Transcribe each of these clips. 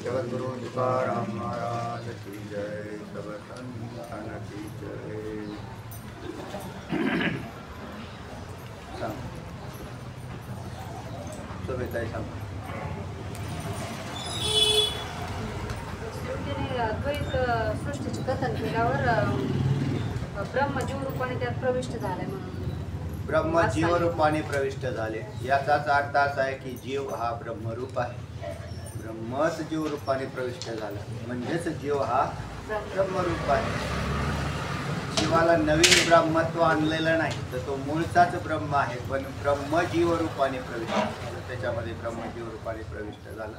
जगद्गुरु तुकाराम महाराज की जय। सब संतान की जय। द्वैत सृष्टीचे कथन केल्यावर ब्रह्म जीव रूपाने त्यात प्रविष्ट झालाय म्हणून ब्रह्म जीव रूपाने प्रविष्ट झाले याचाच अर्थ असा आहे की जीव हा ब्रह्मरूप आहे। ब्रह्मच जीव रूपाने प्रविष्ट झाला म्हणजेच जीव हा ब्रह्मरूप आहे। जीवाला नवीन ब्रह्मत्व आणलेलं नाही तर तो मूळचाच ब्रह्म आहे, पण ब्रह्म जीव रूपाने प्रविष्ट झाला। त्याच्यामध्ये ब्रह्मजीव रूपाने प्रविष्ट झाला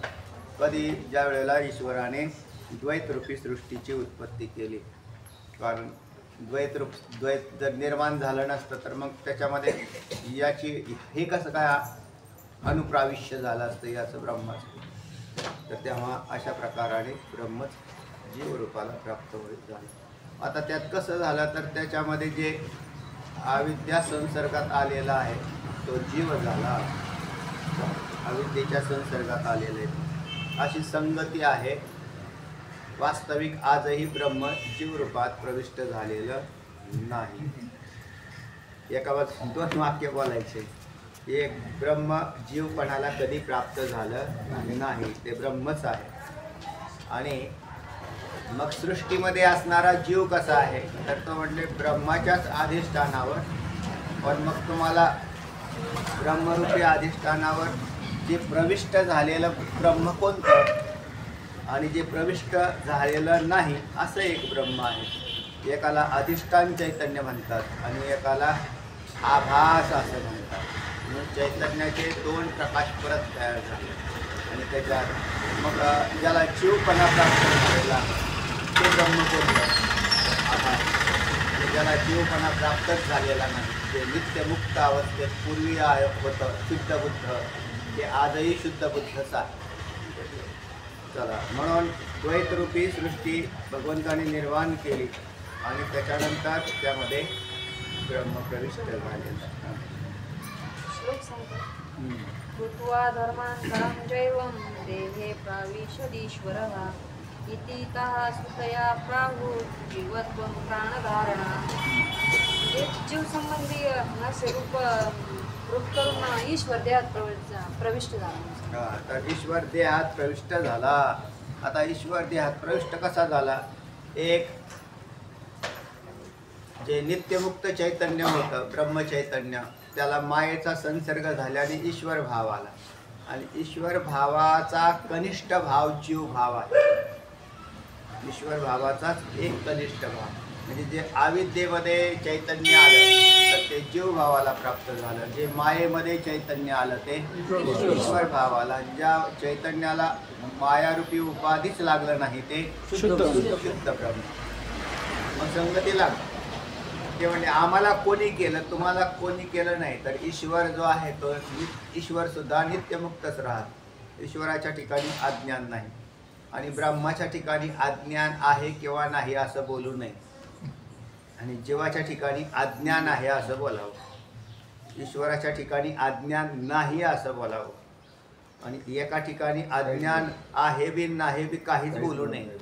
कधी ज्या वेळेला ईश्वराने द्वैत रूपी सृष्टीची उत्पत्ती केली। कारण द्वैत जर निर्माण झालं नसतं तर मग त्याच्यामध्ये याची हे कसं काय अनुप्राविष्य झालं असतं याचं ब्रह्माचं। तर तेव्हा अशा प्रकाराने ब्रह्मच जीवरूपाला प्राप्त होत झालं। आता त्यात कसं झालं तर त्याच्यामध्ये जे अविद्या संसर्गात आलेला आहे तो जीव झाला, अविद्येच्या संसर्गात आलेले अशी संगती आहे। वास्तविक आजही ब्रह्म जीवरूपात प्रविष्ट झालेलं नाही। एका दोन वाक्य बोलायचे, एक ब्रह्म जीवपणाला कधी प्राप्त झालं नाही, ते ब्रह्मच आहे। आणि मग सृष्टीमध्ये असणारा जीव कसा आहे तर तो म्हटले ब्रह्माच्याच अधिष्ठानावर। पण मग तुम्हाला ब्रह्मरूपी अधिष्ठानावर जे प्रविष्ट झालेलं ब्रह्म कोणतं आणि जे प्रविष्ट झालेलं नाही असं एक ब्रह्म आहे। एकाला अधिष्ठान चैतन्य म्हणतात आणि एकाला आभास असं म्हणतात। म्हणून चैतन्याचे दोन प्रकाश परत तयार झाले आणि त्याच्यात मग ज्याला जीवपणा प्राप्त झालेला ते ब्रह्म कोणतं आभास। ज्याला जीवपणा प्राप्तच झालेला नाही, जे नित्यमुक्त अवस्थेत पूर्वी होतं शुद्ध बुद्ध, ते आजही शुद्ध बुद्धच आहे। चला, म्हणून द्वैतरूपी सृष्टी भगवंताने निर्माण केली आणि त्याच्यानंतर त्यामध्ये ब्रह्म प्रविष्ट झालेला। श्लोक सांगतो कृत्वा धर्मांतरं जैवं देहे प्राविशदीश्वरः इति तः सुतया प्राहुः जीवत्वं प्राणधारणा। म्हणजे जीव संबंधी असे रूप करून ईश्वर देहात प्रविष्ट झाला। तर ईश्वर देहात प्रविष्ट झाला। आता ईश्वर देहात प्रविष्ट कसा झाला? एक जे नित्यमुक्त चैतन्य होतं ब्रह्मचैतन्य, त्याला मायेचा संसर्ग झाल्याने ईश्वर भाव आला आणि ईश्वर भावाचा कनिष्ठ भाव जीव भाव आहे। ईश्वर भावाचाच एक कनिष्ठ भाव म्हणजे जे अविद्येमध्ये चैतन्य आलं तर ते जीव भावाला प्राप्त झालं, जे मायेमध्ये चैतन्य आलं ते ईश्वर भावाला, ज्या चैतन्याला मायारूपी उपाधीच लागलं नाही ते शुद्ध ब्रह्म। मग संगती लागली ते म्हणजे आम्हाला कोणी केलं तुम्हाला कोणी केलं नाही, तर ईश्वर जो आहे तो ईश्वर सुद्धा नित्यमुक्तच राहत। ईश्वराच्या ठिकाणी अज्ञान नाही आणि ब्रह्माच्या ठिकाणी अज्ञान आहे किंवा नाही असं बोलू नये आणि जीवाच्या ठिकाणी अज्ञान आहे असं बोलावं। ईश्वराच्या ठिकाणी अज्ञान नाही असं बोलावं आणि एका ठिकाणी अज्ञान आहे बी नाही बी काहीच बोलू नये।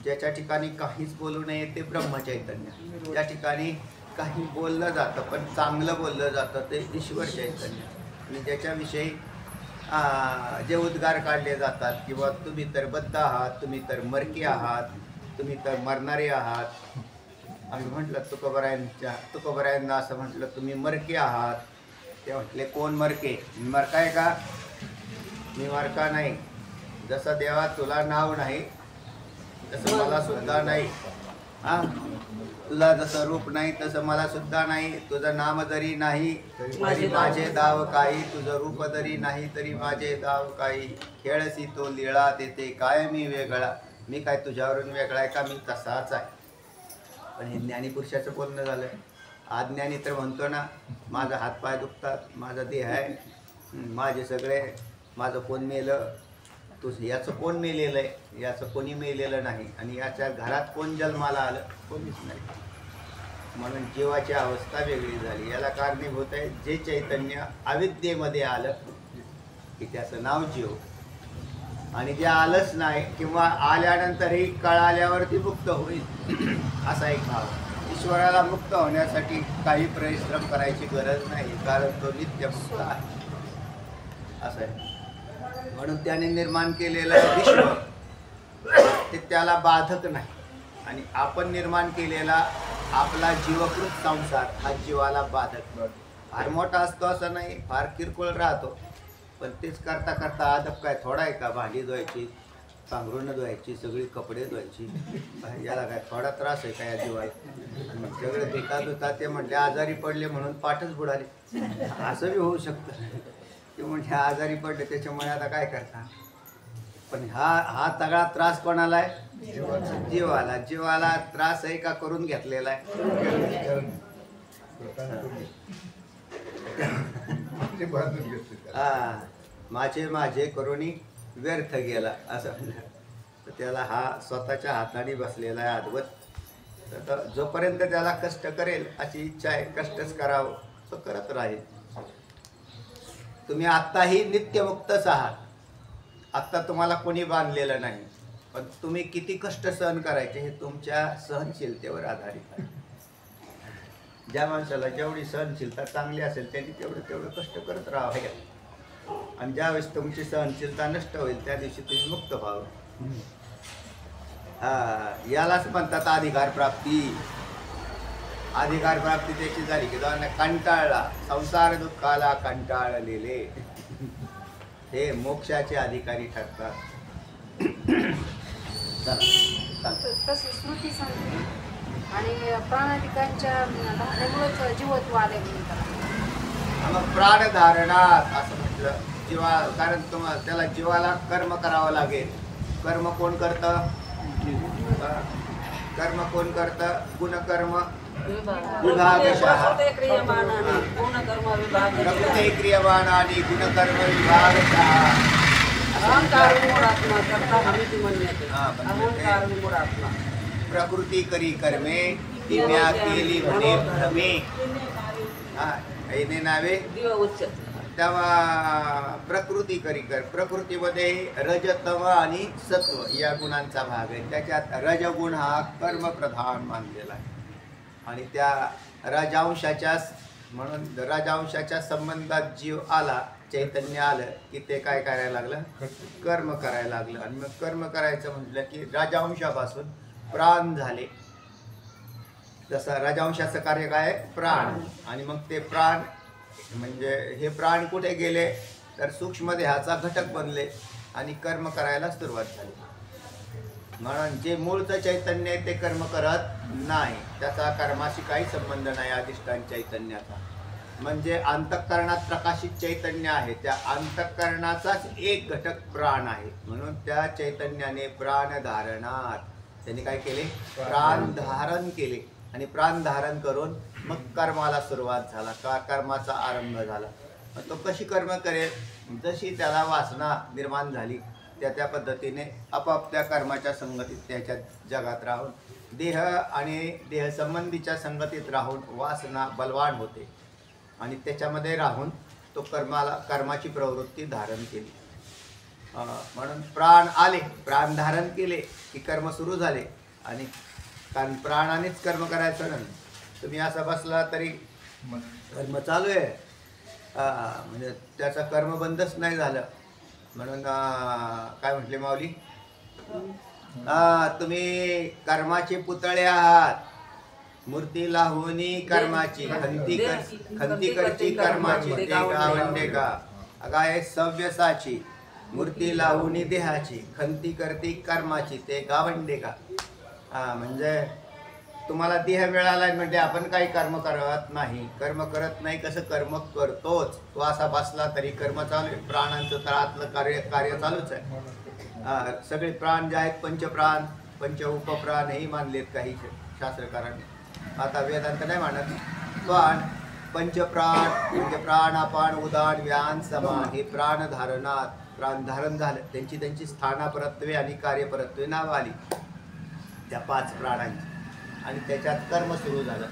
ज्याच्या ठिकाणी काहीच बोलू नये ते ब्रह्मचैतन्य, ज्या ठिकाणी काही बोललं जातं पण चांगलं बोललं जातं ते ईश्वर चैतन्य आणि ज्याच्याविषयी जे उद्गार काढले जातात किंवा तुम्ही तर बद्ध आहात, तुम्ही तर मरकी आहात, तुम्ही तर मरणारे आहात। आम्ही म्हटलं तुकोबरायांना असं म्हटलं तुम्ही मरके आहात, ते म्हटले कोण मरके? मी मरका आहे का? मी मरका नाही। जसं देवा तुला नाव नाही तसं मला सुद्धा नाही, तुला जसं रूप नाही तसं मला सुद्धा नाही। तुझं नाम जरी नाही तरी माझे दाव काही, तुझं रूप जरी नाही तरी माझे दाव काही। खेळसी तो लीळा तेथे काय मी वेगळा, मी काय तुझ्यावरून वेगळा आहे का? मी तसाच आहे। पण हे ज्ञानीपुरुषाचं बोलणं झालं। अज्ञानी तर म्हणतो ना माझा हातपाय दुखतात, माझा देह आहे, माझे सगळे, माझं कोण मेलं, तुझं याचं कोण मेलेलं आहे, याचं कोणी मेलेलं नाही आणि याच्या घरात कोण जन्माला आलं, कोणीच नाही। म्हणून जीवाची अवस्था वेगळी झाली। याला कारणीभूत आहे जे चैतन्य अविद्येमध्ये आलं की त्याचं नाव जीव आणि जे आलंच नाही किंवा आल्यानंतरही कळाल्यावरती मुक्त होईल असा एक भाव. ईश्वराला मुक्त होण्यासाठी काही परिश्रम करायची गरज नाही, कारण तो नित्य मुक्त आहे असं आहे. म्हणून त्याने निर्माण केलेलं विश्व ते त्याला बाधक नाही, आणि आपण निर्माण केलेला आपला जीवकृत संसार हा जीवाला बाधक. फार मोठा असतो असं नाही, फार किरकोळ राहतो, पण तेच करता करता अदब काय थोडा आहे का? भांडी धुवायची, पांघरुणं धुवायची, सगळी कपडे धुवायची, याला काय थोडा त्रास आहे का या जीवाला? आणि सगळे देतात होता ते म्हटले आजारी पडले म्हणून पाठच बुडाले, असं बी होऊ शकतं की म्हणजे आजारी पडले त्याच्यामुळे आता काय करता. पण हा सगळा त्रास कोणाला आहे? जीवाला. जीवाला त्रास आहे का करून घेतलेला आहे? हा, माझे करुणी व्यर्थ गेला असं म्हणलं. तर त्याला हा स्वतःच्या हाताने बसलेला आहे अद्वत. तर जोपर्यंत त्याला कष्ट करेल अशी इच्छा आहे, कष्टच करावं तो करत राहील. तुम्ही आत्ताही नित्यमुक्तच आहात, आत्ता तुम्हाला कोणी बांधलेलं नाही, पण तुम्ही किती कष्ट सहन करायचे हे तुमच्या सहनशीलतेवर आधारित आहे. ज्या माणसाला जेवढी सहनशीलता चांगली असेल त्यांनी तेवढं कष्ट करत राहावं, आणि ज्यावेळेस तुमची सहनशीलता नष्ट होईल त्या दिवशी तुम्ही मुक्त व्हावं. यालाच म्हणतात अधिकार प्राप्ती. अधिकार प्राप्ती त्याची झाली की कंटाळला, संसार दुःखाला कंटाळलेले हे मोक्षाचे अधिकारी ठरतात. तसे श्रुती सांगते आणि प्राणाधिकांच्या धारणेमुळेच जीवत्व आले म्हणून मग प्राणधारणात असं म्हटलं जीवा, कारण त्याला जीवाला कर्म करावं लागेल. कर्म कोण करतं? कर्म कोण करतं? गुणकर्म विभागशः. प्रकृते क्रियमाण आणि गुणकर्म विभागशः. प्रकृती करी कर्मे दिव्या केली म्हणे भ्रमे. ऐने नावे तेव्हा प्रकृती करी कर. प्रकृतीमध्ये रजतम आणि सत्व या गुणांचा भाग आहे. त्याच्यात रजगुण हा कर्मप्रधान मानलेला आहे, आणि त्या राजांशाच्या म्हणून राजांशाच्या संबंधात जीव आला, चैतन्य आलं की ते काय करायला लागलं? कर्म करायला लागलं. आणि मग कर्म करायचं म्हटलं की राजांशापासून प्राण झाले. जसं राजांशाचं कार्य काय? प्राण. आणि मग ते प्राण म्हणजे हे प्राण कुठे गेले तर सूक्ष्म देहाचा घटक बनले आणि कर्म करायला सुरुवात झाली. म्हणून जे मूळचं चैतन्य आहे ते कर्म करत नाही, त्याचा कर्माशी काही संबंध नाही अधिष्ठान चैतन्याचा. म्हणजे अंतःकरणात प्रकाशित चैतन्य आहे, त्या अंतःकरणाचाच एक घटक प्राण आहे. म्हणून त्या चैतन्याने प्राणधारणात त्यांनी काय केले? प्राण धारण केले, आणि प्राण धारण करून मग कर्माला सुरुवात झाला, कर्माचा आरंभ झाला. मग तो कशी कर्म करेल? जशी त्याला वासना निर्माण झाली त्या पद्धतीने आपापल्या कर्माच्या संगतीत त्याच्या जगात राहून देह आणि देहसंबंधीच्या संगतीत राहून वासना बलवान होते, आणि त्याच्यामध्ये राहून तो कर्माची प्रवृत्ती धारण केली. म्हणून प्राण आले, प्राण धारण केले की कर्म सुरू झाले. आणि कारण प्राणानेच कर्म करायचं नाही. तुम्ही असा बसला तरी कर्म चालू आहे, म्हणजे त्याचा कर्म बंदच नाही झालं. म्हणून काय म्हटले माऊली? तुम्ही कर्माचे पुतळे आहात, मूर्ती लावणी कर्माची, खंती करची कर्माची, ते गावंडे का अगाय सव्यसाची. मूर्ती लावणी देहाची, खंती करती कर्माची, ते गावंडे का. म्हणजे तुम्हाला देह मिळाला म्हणजे आपण काही कर्म करत नाही. कर्म करत नाही, कसं कर्म करतोच. तो असा बसला तरी कर्म चालू आहे. प्राणांचं तर आतलं कार्य चालूच आहे. सगळे प्राण जे आहेत पंचप्राण, पंच उपप्राण हेही मानलेत काही शास्त्रकारांनी. आता वेदांत नाही मानत, पण पंचप्राण म्हणजे प्राण, अपान, उदान, व्यान, समान हे प्राण धारणात प्राण धारण झालं. त्यांची स्थानापरत्वे आणि कार्यपरत्वे नावं आली त्या 5 प्राणांची, आणि त्याच्यात कर्म सुरू झालं.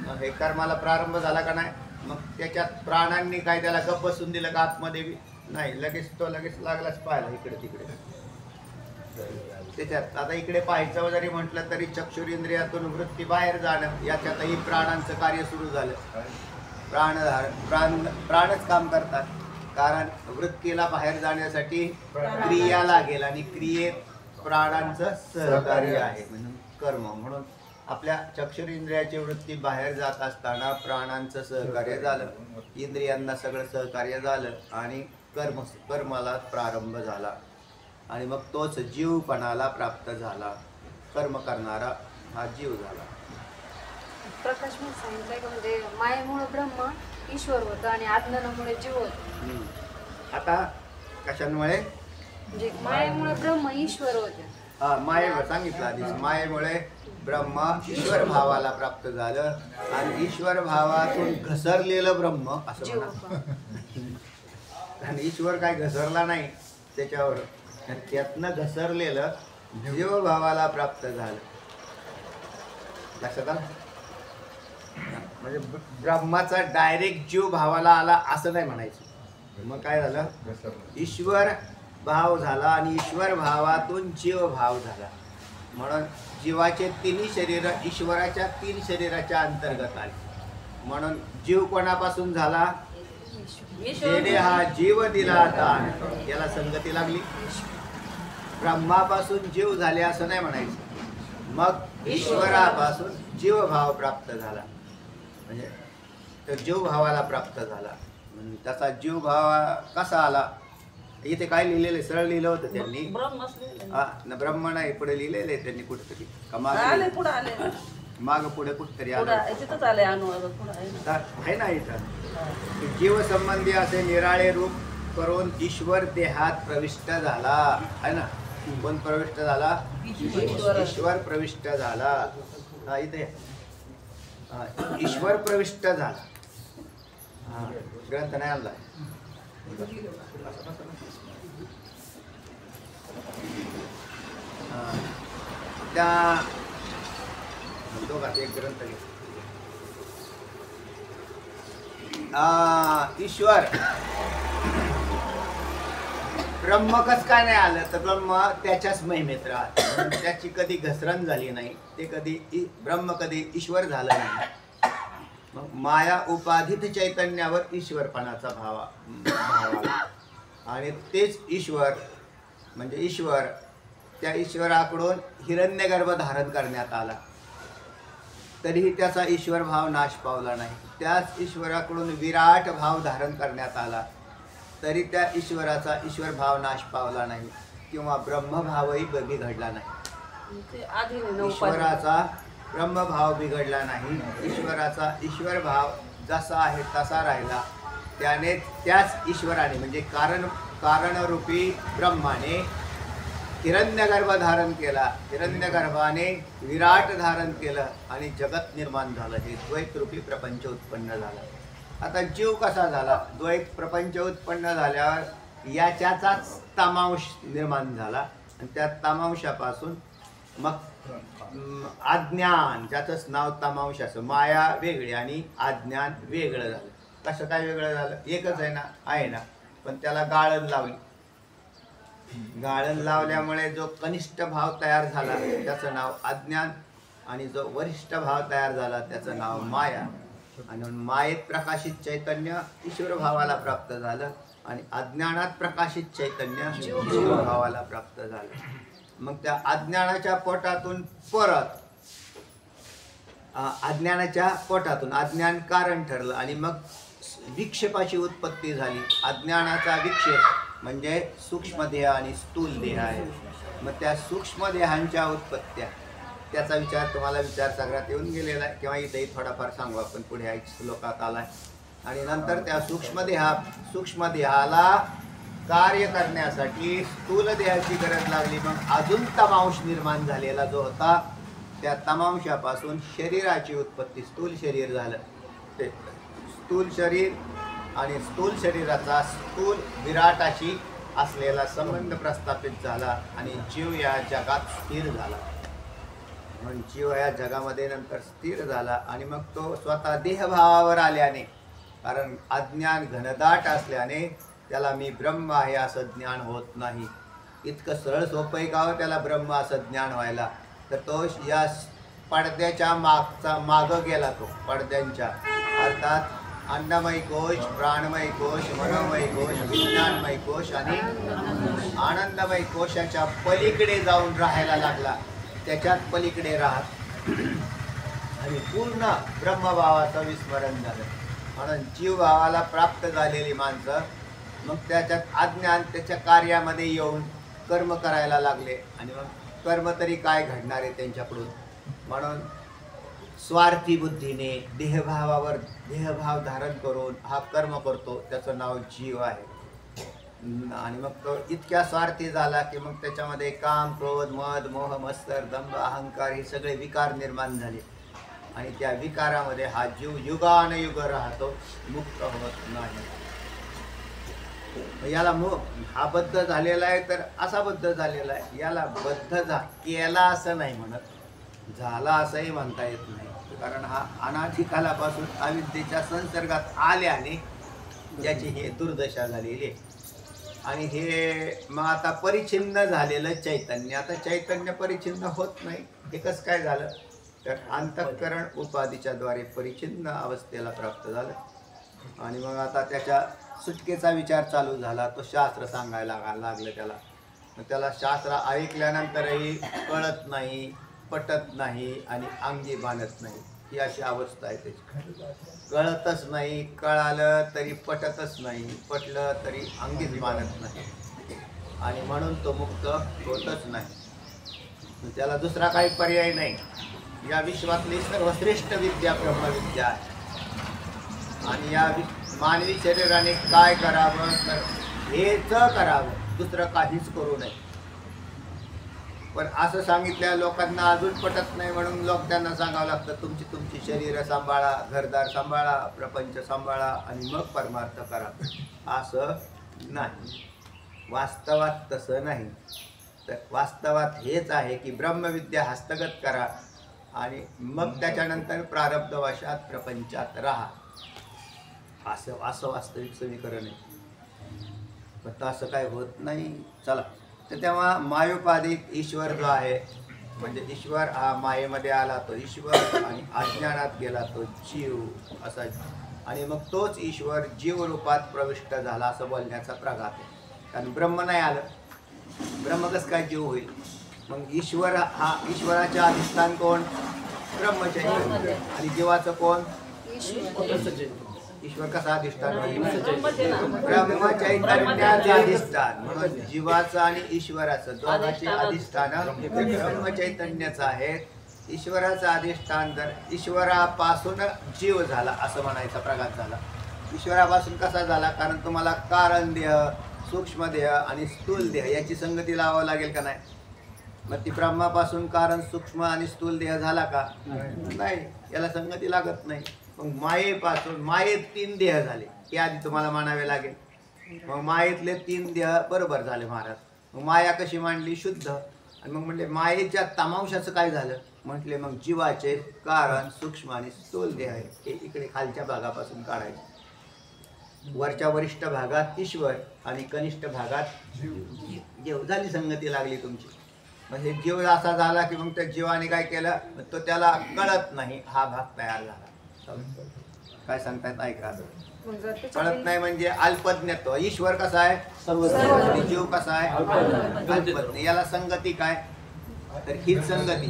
मग हे कर्माला प्रारंभ झाला का नाही? मग त्याच्यात प्राणांनी काय त्याला गप्प बसून दिलं का आत्मदेवी? नाही, लगेच तो लगेच लागलाच पाहायला इकडे तिकडे. त्याच्यात आता इकडे पाहायचं जरी म्हटलं तरी चक्षुरेंद्रियातून वृत्ती बाहेर जाणं, याच्यातही प्राणांचं कार्य सुरू झालं. प्राणच काम करतात, कारण वृत्तीला बाहेर जाण्यासाठी क्रिया लागेल आणि क्रियेत प्राणांचं सहकार्य आहे म्हणून कर्म. म्हणून आपल्या चक्षुरेंद्रियाची वृत्ती बाहेर जात असताना प्राणांचं सहकार्य झालं, इंद्रियांना सगळं सहकार्य झालं आणि कर्माला प्रारंभ झाला आणि मग तोच जीवपणाला प्राप्त झाला. कर्म करणारा हा जीव झाला. प्रकाश मी सांगितलंय का, म्हणजे मायेमुळे ब्रह्म ईश्वर होतं आणि अज्ञानामुळे जीव होतं. आता कशामुळे? म्हणजे मायेमुळे ब्रह्म ईश्वर होते. हा, मायेवर सांगितलं आधीच. मायेमुळे ब्रह्म ईश्वर भावाला प्राप्त झालं आणि ईश्वर भावातून घसरलेलं ब्रह्म असं म्हणा. आणि ईश्वर काय घसरला नाही त्याच्यावर, त्यातनं घसरलेलं जीव भावाला प्राप्त झालं. लक्षात आलं? म्हणजे ब्रह्माचा डायरेक्ट जीव भावाला आला असं नाही म्हणायचं. मग काय झालं? ईश्वर भाव झाला आणि ईश्वर भावातून जीव भाव झाला. म्हणून जीवाचे तिन्ही शरीर ईश्वराच्या 3 शरीराच्या अंतर्गत आले. म्हणून जीव कोणापासून झाला? जेणे हा जीव दिला दान, याला संगती लागली. ब्रह्मापासून जीव झाले असं नाही म्हणायचं. मग ईश्वरापासून जीवभाव प्राप्त झाला, म्हणजे तो जीवभावाला प्राप्त झाला. त्याचा जीवभाव कसा आला? इथे काय लिहिलेलं, सरळ लिहिलं होतं त्यांनी. ब्रह्म नाही, पुढे लिहिलेलं आहे त्यांनी कुठेतरी. माग पुढे कुठतरी आहे ना इथं. जीव संबंधी असे निराळे रूप करून ईश्वर देहात प्रविष्ट झाला आहे ना. कोण प्रविष्ट झाला? ईश्वर प्रविष्ट झाला. हा, इथे ईश्वर प्रविष्ट झाला. हा, ग्रंथ नाही आणला. त्या दोघात एक ग्रंथ घे. ईश्वर ब्रह्म कस काय नाही आलं? तर ब्रह्म त्याच्याच महिमेत राहत, त्याची कधी घसरण झाली नाही. ते कधी ब्रह्म कधी ईश्वर झालं नाही. मग माया उपाधित चैतन्यावर ईश्वरपणाचा भाव आला आणि तेच ईश्वर म्हणजे ईश्वर, त्या ईश्वराकडून हिरण्यगर्भ धारण करण्यात आला, तरीही त्याचा ईश्वर भाव नाश पावला नाही. त्याच ईश्वराकडून विराट भाव धारण करण्यात आला, तरी त्या ईश्वराचा ईश्वर भाव नाश पावला नाही किंवा ब्रह्मभावही बिघडला नाही. ईश्वराचा ब्रह्मभाव बिघडला नाही. ईश्वराचा ईश्वर भाव जसा आहे तसा राहिला. त्याने त्याच ईश्वराने म्हणजे कारणरूपी ब्रह्माने हिरण्यगर्भ धारण केला. हिरण्यगर्भाने विराट धारण केलं आणि जगत निर्माण झालं. हे द्वैतरूपी प्रपंच उत्पन्न झाला. आता जीव कसा झाला? द्वैत प्रपंच उत्पन्न झाल्यावर याच्याचाच तमांश निर्माण झाला आणि त्या तमांशापासून मग अज्ञान, ज्याचंच नाव तमांश असं. माया वेगळी आणि अज्ञान वेगळं झालं. कसं काय वेगळं झालं? एकच आहे ना, आहे ना, पण त्याला गाळण लावली. गाळण लावल्यामुळे जो कनिष्ठ भाव तयार झाला त्याचं नाव अज्ञान आणि जो वरिष्ठ भाव तयार झाला त्याचं नाव माया. आणि मायेत प्रकाशित चैतन्य ईश्वर भावाला प्राप्त झालं आणि अज्ञानात प्रकाशित चैतन्य जीव भावाला प्राप्त झालं. मग त्या अज्ञानाच्या पोटातून परत अज्ञान कारण ठरलं आणि मग विक्षेपाची उत्पत्ती झाली. अज्ञानाचा विक्षेप म्हणजे सूक्ष्म देह आणि स्थूल देह आहे. मग त्या सूक्ष्म देहांच्या उत्पत्त्या, त्याचा विचार तुम्हाला विचार सगळ्यात येऊन गेलेला आहे किंवा इथेही थोडाफार सांगू आपण, पुढे श्लोकात आलाय. आणि नंतर त्या सूक्ष्म देहाला कार्य करण्यासाठी स्थूल देहाची गरज लागली. मग अजून तमांश निर्माण झालेला जो होता, त्या तमांशापासून शरीराची उत्पत्ती, स्थूल शरीर झालं. ते स्थूल शरीर आणि स्थूल शरीराचा स्थूल विराटाशी असलेला संबंध प्रस्थापित झाला आणि जीव या जगात स्थिर झाला. म्हणून जीव या जगामध्ये नंतर स्थिर झाला आणि मग तो स्वतः देहभावावर आल्याने, कारण अज्ञान घनदाट असल्याने त्याला मी ब्रह्म आहे असं ज्ञान होत नाही. इतकं सरळ सोपं आहे का हो त्याला ब्रह्म असं ज्ञान व्हायला? तर तो या पडद्याच्या मागं गेला. तो पडद्यांच्या अर्थात अन्नमय कोश, प्राणमय कोश, मनोमय कोश, विज्ञानमय कोश आणि आनंदमय कोशाच्या पलीकडे जाऊन राहायला लागला. त्याच्यात पलीकडे राहत आणि पूर्ण ब्रह्मभावाचं विस्मरण झालं. म्हणून जीवभावाला प्राप्त झालेली माणसं मग त्याच्यात अज्ञान त्याच्या कार्यामध्ये येऊन कर्म करायला लागले. आणि मग कर्म तरी काय घडणार आहे त्यांच्याकडून? म्हणून स्वार्थी बुद्धीने देहभाव धारण करून हा कर्म करतो, त्याचं नाव जीव आहे. आणि मग तो इतक्या स्वार्थी झाला की मग त्याच्यामध्ये काम, क्रोध, मद, मोह, मत्सर, दंभ, अहंकार हे सगळे विकार निर्माण झाले. आणि त्या विकारामध्ये हा जीव युगानयुग राहतो, मुक्त होत नाही. याला हा बद्ध झालेला आहे तर असा बद्ध झालेला आहे. याला बद्ध केला असं नाही म्हणत, झाला असंही म्हणता येत नाही. कारण हा अनाधिकालापासून अविद्येच्या संसर्गात आल्याने ज्याची हे दुर्दशा झालेली आहे. आणि हे मग आता परिच्छिन्न झालेलं चैतन्य, आता चैतन्य परिच्छिन्न होत नाही. हे कसं काय झालं? तर अंतःकरण उपाधीच्या द्वारे परिच्छिन्न अवस्थेला प्राप्त झालं. आणि मग आता त्याच्या सुटकेचा विचार चालू झाला. तो शास्त्र सांगायला लागलं त्याला. मग त्याला शास्त्र ऐकल्यानंतरही कळत नाही, पटत नाही आणि अंगी बांधत नाही. ही अशी अवस्था आहे त्याची. कळतच नाही, कळालं तरी पटतच नाही, पटलं तरी अंगीच बांधत नाही. आणि म्हणून तो मुक्त होतच नाही. त्याला दुसरा काही पर्याय नाही. या विश्वातली सर्वश्रेष्ठ विद्या ब्रह्मविद्या आहे. आणि या मानवी शरीराने काय करावं तर हेच करावं, दुसरं काहीच करू नये. पण असं सांगितल्या लोकांना अजून पटत नाही. म्हणून लोक त्यांना सांगावं लागतं तुमची तुमची शरीर सांभाळा, घरदार सांभाळा, प्रपंच सांभाळा आणि मग परमार्थ करा. असं नाही, वास्तवात तसं नाही. तर वास्तवात हेच आहे की ब्रह्मविद्या हस्तगत करा आणि मग त्याच्यानंतर प्रारब्धवशात प्रपंचात राहा. असं वास्तविक समीकरण आहे. पण असं काय होत नाही. चला, तर तेव्हा मायोपाधिक ईश्वर जो आहे, म्हणजे ईश्वर हा मायेमध्ये आला तो ईश्वर आणि अज्ञानात गेला तो जीव असा. आणि मग तोच ईश्वर जीव रूपात प्रविष्ट झाला असं बोलण्याचा प्रघात आहे. कारण ब्रह्म नाही आलं, ब्रह्म कसं काय जीव होईल? मग ईश्वराचे अधिष्ठान कोण? ब्रह्मचैतन्य. आणि जीवाचं कोण? ईश्वर कसा अधिष्ठान होईल? ब्रह्मचैतन्याचे अधिष्ठान. म्हणून जीवाचं आणि ईश्वराचं दोघांचे अधिष्ठान ब्रह्मचैतन्याचं आहे. ईश्वराचं अधिष्ठान जर ईश्वरापासून जीव झाला असं म्हणायचा प्रघात झाला. ईश्वरापासून कसा झाला? कारण तुम्हाला कारण देह, सूक्ष्म देह आणि स्थूल देह याची संगती लावावं लागेल का नाही? मग ती ब्रह्मापासून कारण सूक्ष्म आणि स्थूल देह झाला का? नाही, याला संगती लागत नाही. मग मायेत 3 देह झाले हे आधी तुम्हाला मानावे लागेल. मग मायेतले 3 देह बरोबर झाले महाराज. मग माया कशी मांडली? शुद्ध. आणि मग म्हणले मायेच्या तमांशाचं काय झालं? म्हटले मग जीवाचे कारण सूक्ष्म आणि स्थूल देह आहे हे इकडे खालच्या भागापासून काढायचे. वरच्या वरिष्ठ भागात ईश्वर आणि कनिष्ठ भागात जीव. झाली संगती लागली तुमची. म्हणजे जीव असा झाला की मग त्या जीवाने काय केलं? तो त्याला कळत नाही हा भाग तयार झाला. काय सांगतायत ऐका. कळत नाही म्हणजे अल्पज्ञत्व. ईश्वर कसा आहे? सर्व. जीव कसा आहे? अल्पज्ञ. याला संगती काय? तर हीच संगती.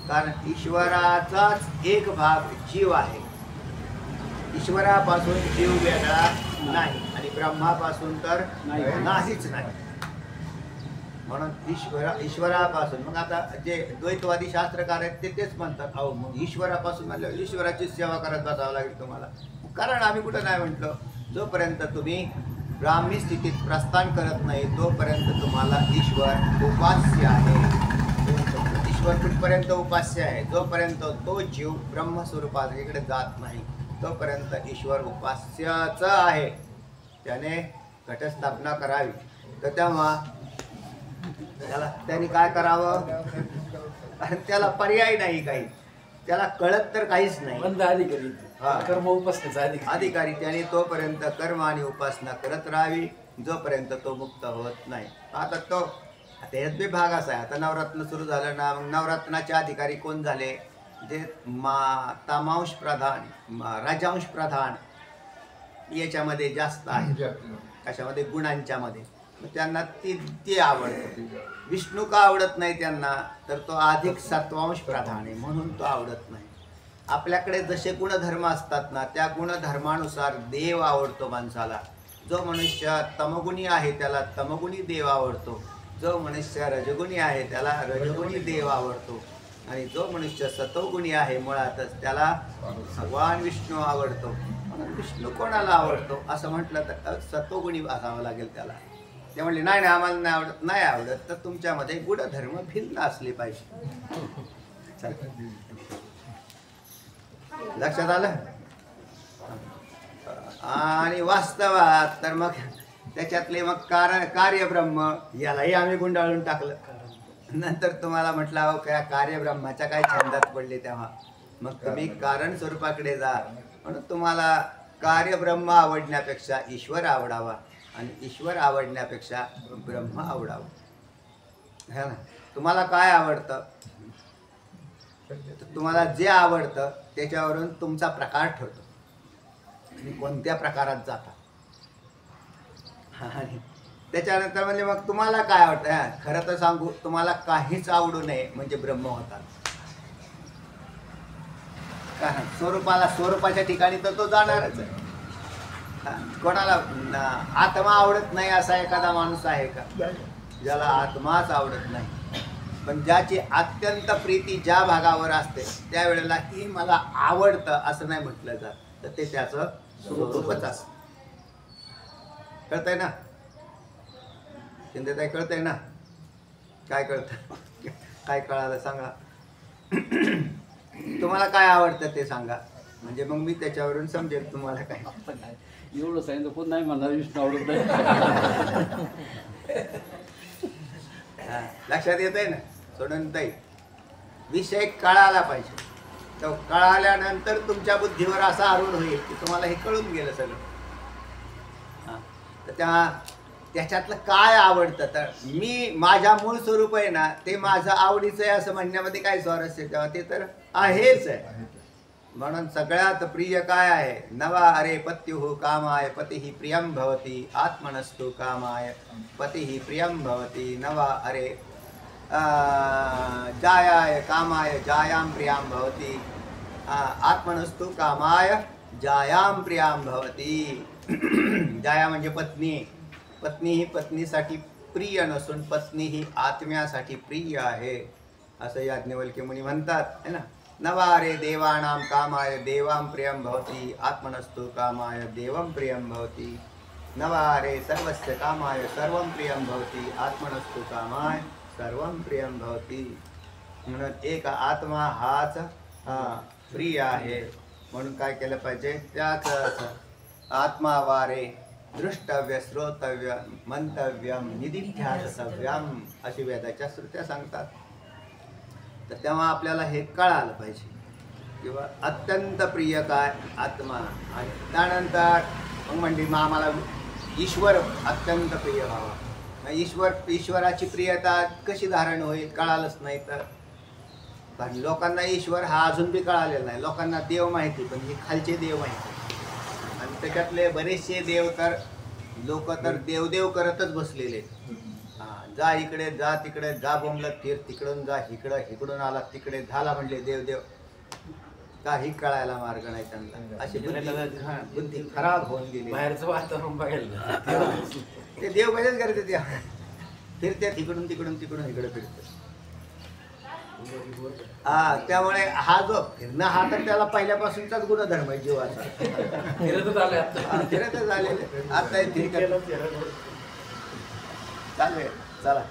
कारण ईश्वराचाच एक भाग जीव आहे. ईश्वरापासून जीव वेगळा नाही आणि ब्रह्मापासून तर नाहीच नाही. म्हणून ईश्वरापासून मग आता जे द्वैतवादी शास्त्रकार आहेत ते तेच म्हणतात अहो मग ईश्वरापासून म्हणलं ईश्वराची सेवा करत बसावं लागेल तुम्हाला. कारण आम्ही कुठं नाही म्हटलं, जोपर्यंत तुम्ही ब्राह्मी स्थितीत प्रस्थान करत नाही तोपर्यंत तुम्हाला ईश्वर उपास्य आहे. ईश्वर कुठपर्यंत उपास्य आहे? जोपर्यंत तो जीव ब्रह्मस्वरूपात इकडे जात नाही तोपर्यंत ईश्वर उपास्यच आहे. त्याने घटस्थापना करावी. तर तेव्हा त्यांनी काय करावं? कारण त्याला पर्याय नाही काही. त्याला कळत तर काहीच नाही. कर्म उपासनेचा अधिकारी त्याने तोपर्यंत कर्म आणि उपासना करत राहावी. जोपर्यंत तो मुक्त होत नाही. आता तो आता ह्यात बी भाग असा आहे. आता नवरत्न सुरू झालं ना, मग नवरत्नाचे अधिकारी कोण झाले? जे तामांश प्रधान राजांश प्रधान याच्यामध्ये जास्त आहे. कशामध्ये? गुणांच्या मध्ये. मग त्यांना ती आवडते. विष्णू का आवडत नाही त्यांना? तर तो अधिक सत्वांश प्रधान आहे म्हणून तो आवडत नाही. आपल्याकडे जसे गुणधर्म असतात ना, त्या गुणधर्मानुसार देव आवडतो माणसाला. जो मनुष्य तमगुणी आहे त्याला तमगुणी देव आवडतो. जो मनुष्य रजगुणी आहे त्याला रजगुणी देव आवडतो. आणि जो मनुष्य सतोगुणी आहे मुळातच त्याला भगवान विष्णू आवडतो. म्हणून विष्णू कोणाला आवडतो असं म्हटलं तर सतोगुणी असावं लागेल त्याला. ते म्हणले नाही नाही आम्हाला नाही आवडत. नाही आवडत तर तुमच्यामध्ये गुणधर्म भिन्न असले पाहिजे. लक्षात आलं? आणि वास्तवात तर मग त्याच्यातले मग कार्यब्रह्म यालाही आम्ही गुंडाळून टाकलं. नंतर तुम्हाला म्हटलं अहो काय कार्यब्रह्माच्या काय छंदात पडले तेव्हा मग तुम्ही कारण स्वरूपाकडे जा. म्हणून तुम्हाला कार्यब्रह्म आवडण्यापेक्षा ईश्वर आवडावा आणि ईश्वर आवडण्यापेक्षा ब्रह्म आवडावं. है ना? तुम्हाला काय आवडतं? तुम्हाला जे आवडतं त्याच्यावरून तुमचा प्रकार ठरतो. तुम्ही कोणत्या प्रकारात जाता. आणि त्याच्यानंतर म्हणजे मग तुम्हाला काय आवडतं? खरं तर सांगू, तुम्हाला काहीच आवडू नये म्हणजे ब्रह्म होतात. कारण स्वरूपाच्या ठिकाणी तर तो जाणारच आहे. कोणाला आत्मा आवडत नाही असा एखादा माणूस आहे का? ज्याला आत्माच आवडत नाही. पण ज्याची अत्यंत प्रीती ज्या भागावर असते त्यावेळेला ही मला आवडतं असं नाही म्हटलं जात, तर ते त्याचं स्वरूपच असतं. कळतंय ना? शिंदेताई कळतंय ना? काय कळतं? काय कळालं सांगा. तुम्हाला काय आवडतं ते सांगा, म्हणजे मग मी त्याच्यावरून समजेल तुम्हाला काय. एवढं सांगितलं कोण नाही म्हणणार विष्णू आवडत नाही. लक्षात येत आहे ना? सोडून ताई विषय कळाला पाहिजे. तो कळाल्यानंतर तुमच्या बुद्धीवर असा आरूढ होईल की तुम्हाला हे कळून गेलं सगळं. तर त्याच्यातलं काय आवडतं? तर मी माझ्या मूळ स्वरूप आहे ना ते माझं आवडीचं आहे असं म्हणण्यामध्ये काय स्वारस्य? तेव्हा ते तर आहेच आहे. म्हणून सगळ्यात प्रिय काय आहे? नवा अरे पत्युः कामाय पतिः प्रियं भवति आत्मनस्तु कामाय पतिः प्रियं भवति. नवा अरे जायाय कामाय जायां प्रियां भवति आत्मनस्तु कामाय जायां प्रियां भवति. जाया म्हणजे पत्नी. पत्नी ही पत्नीसाठी प्रिय नसून पत्नी ही आत्म्यासाठी प्रिय आहे असं याज्ञवल्क्य मुनी म्हणतात, है ना? नवारे देवानां कामाय देवां प्रियं भवति आत्मनस्तु कामाय देवं प्रियं भवति. नवारे सर्वस्य कामाय सर्वं प्रियं भवति आत्मनस्तु कामाय सर्वं प्रियं भवति. म्हणून एक आत्मा हाच प्रिय आहे. म्हणून काय केलं पाहिजे? त्याच आत्मा वारे दृष्टव्य श्रोतव्य मंतव्यम निदिध्यासव्यम अशी वेदाच्या श्रुत्या सांगतात. तर तेव्हा आपल्याला हे कळालं पाहिजे किंवा अत्यंत प्रिय काय? आत्मा. आणि त्यानंतर मग म्हणजे मग आम्हाला ईश्वर अत्यंत प्रिय व्हावा. ईश्वराची प्रियता कशी धारण होईल? कळालंच नाही तर. कारण लोकांना ईश्वर हा अजून बी कळालेला नाही. लोकांना देव माहिती पण हे खालचे देव माहिती. आणि त्याच्यातले बरेचसे देव तर लोक तर देवदेव करतच बसलेले. जा इकडे जा तिकडे जा बोंबलत फिर तिकडून जा इकडं इकडून आला तिकडे झाला म्हणले देवदेव. काही कळायला मार्ग नाही त्यांना. अशी बुद्धी खराब होऊन गेली. बाहेरचं वातावरण बघायला ते देव कशाच करते त्या फिरत्यात इकडून तिकडून इकडे फिरतात. त्यामुळे हा जो फिरणं हा तर त्याला पहिल्यापासूनचाच गुणधर्म आहे जीवाचा. फिरतच आलेले आता चालेल. चला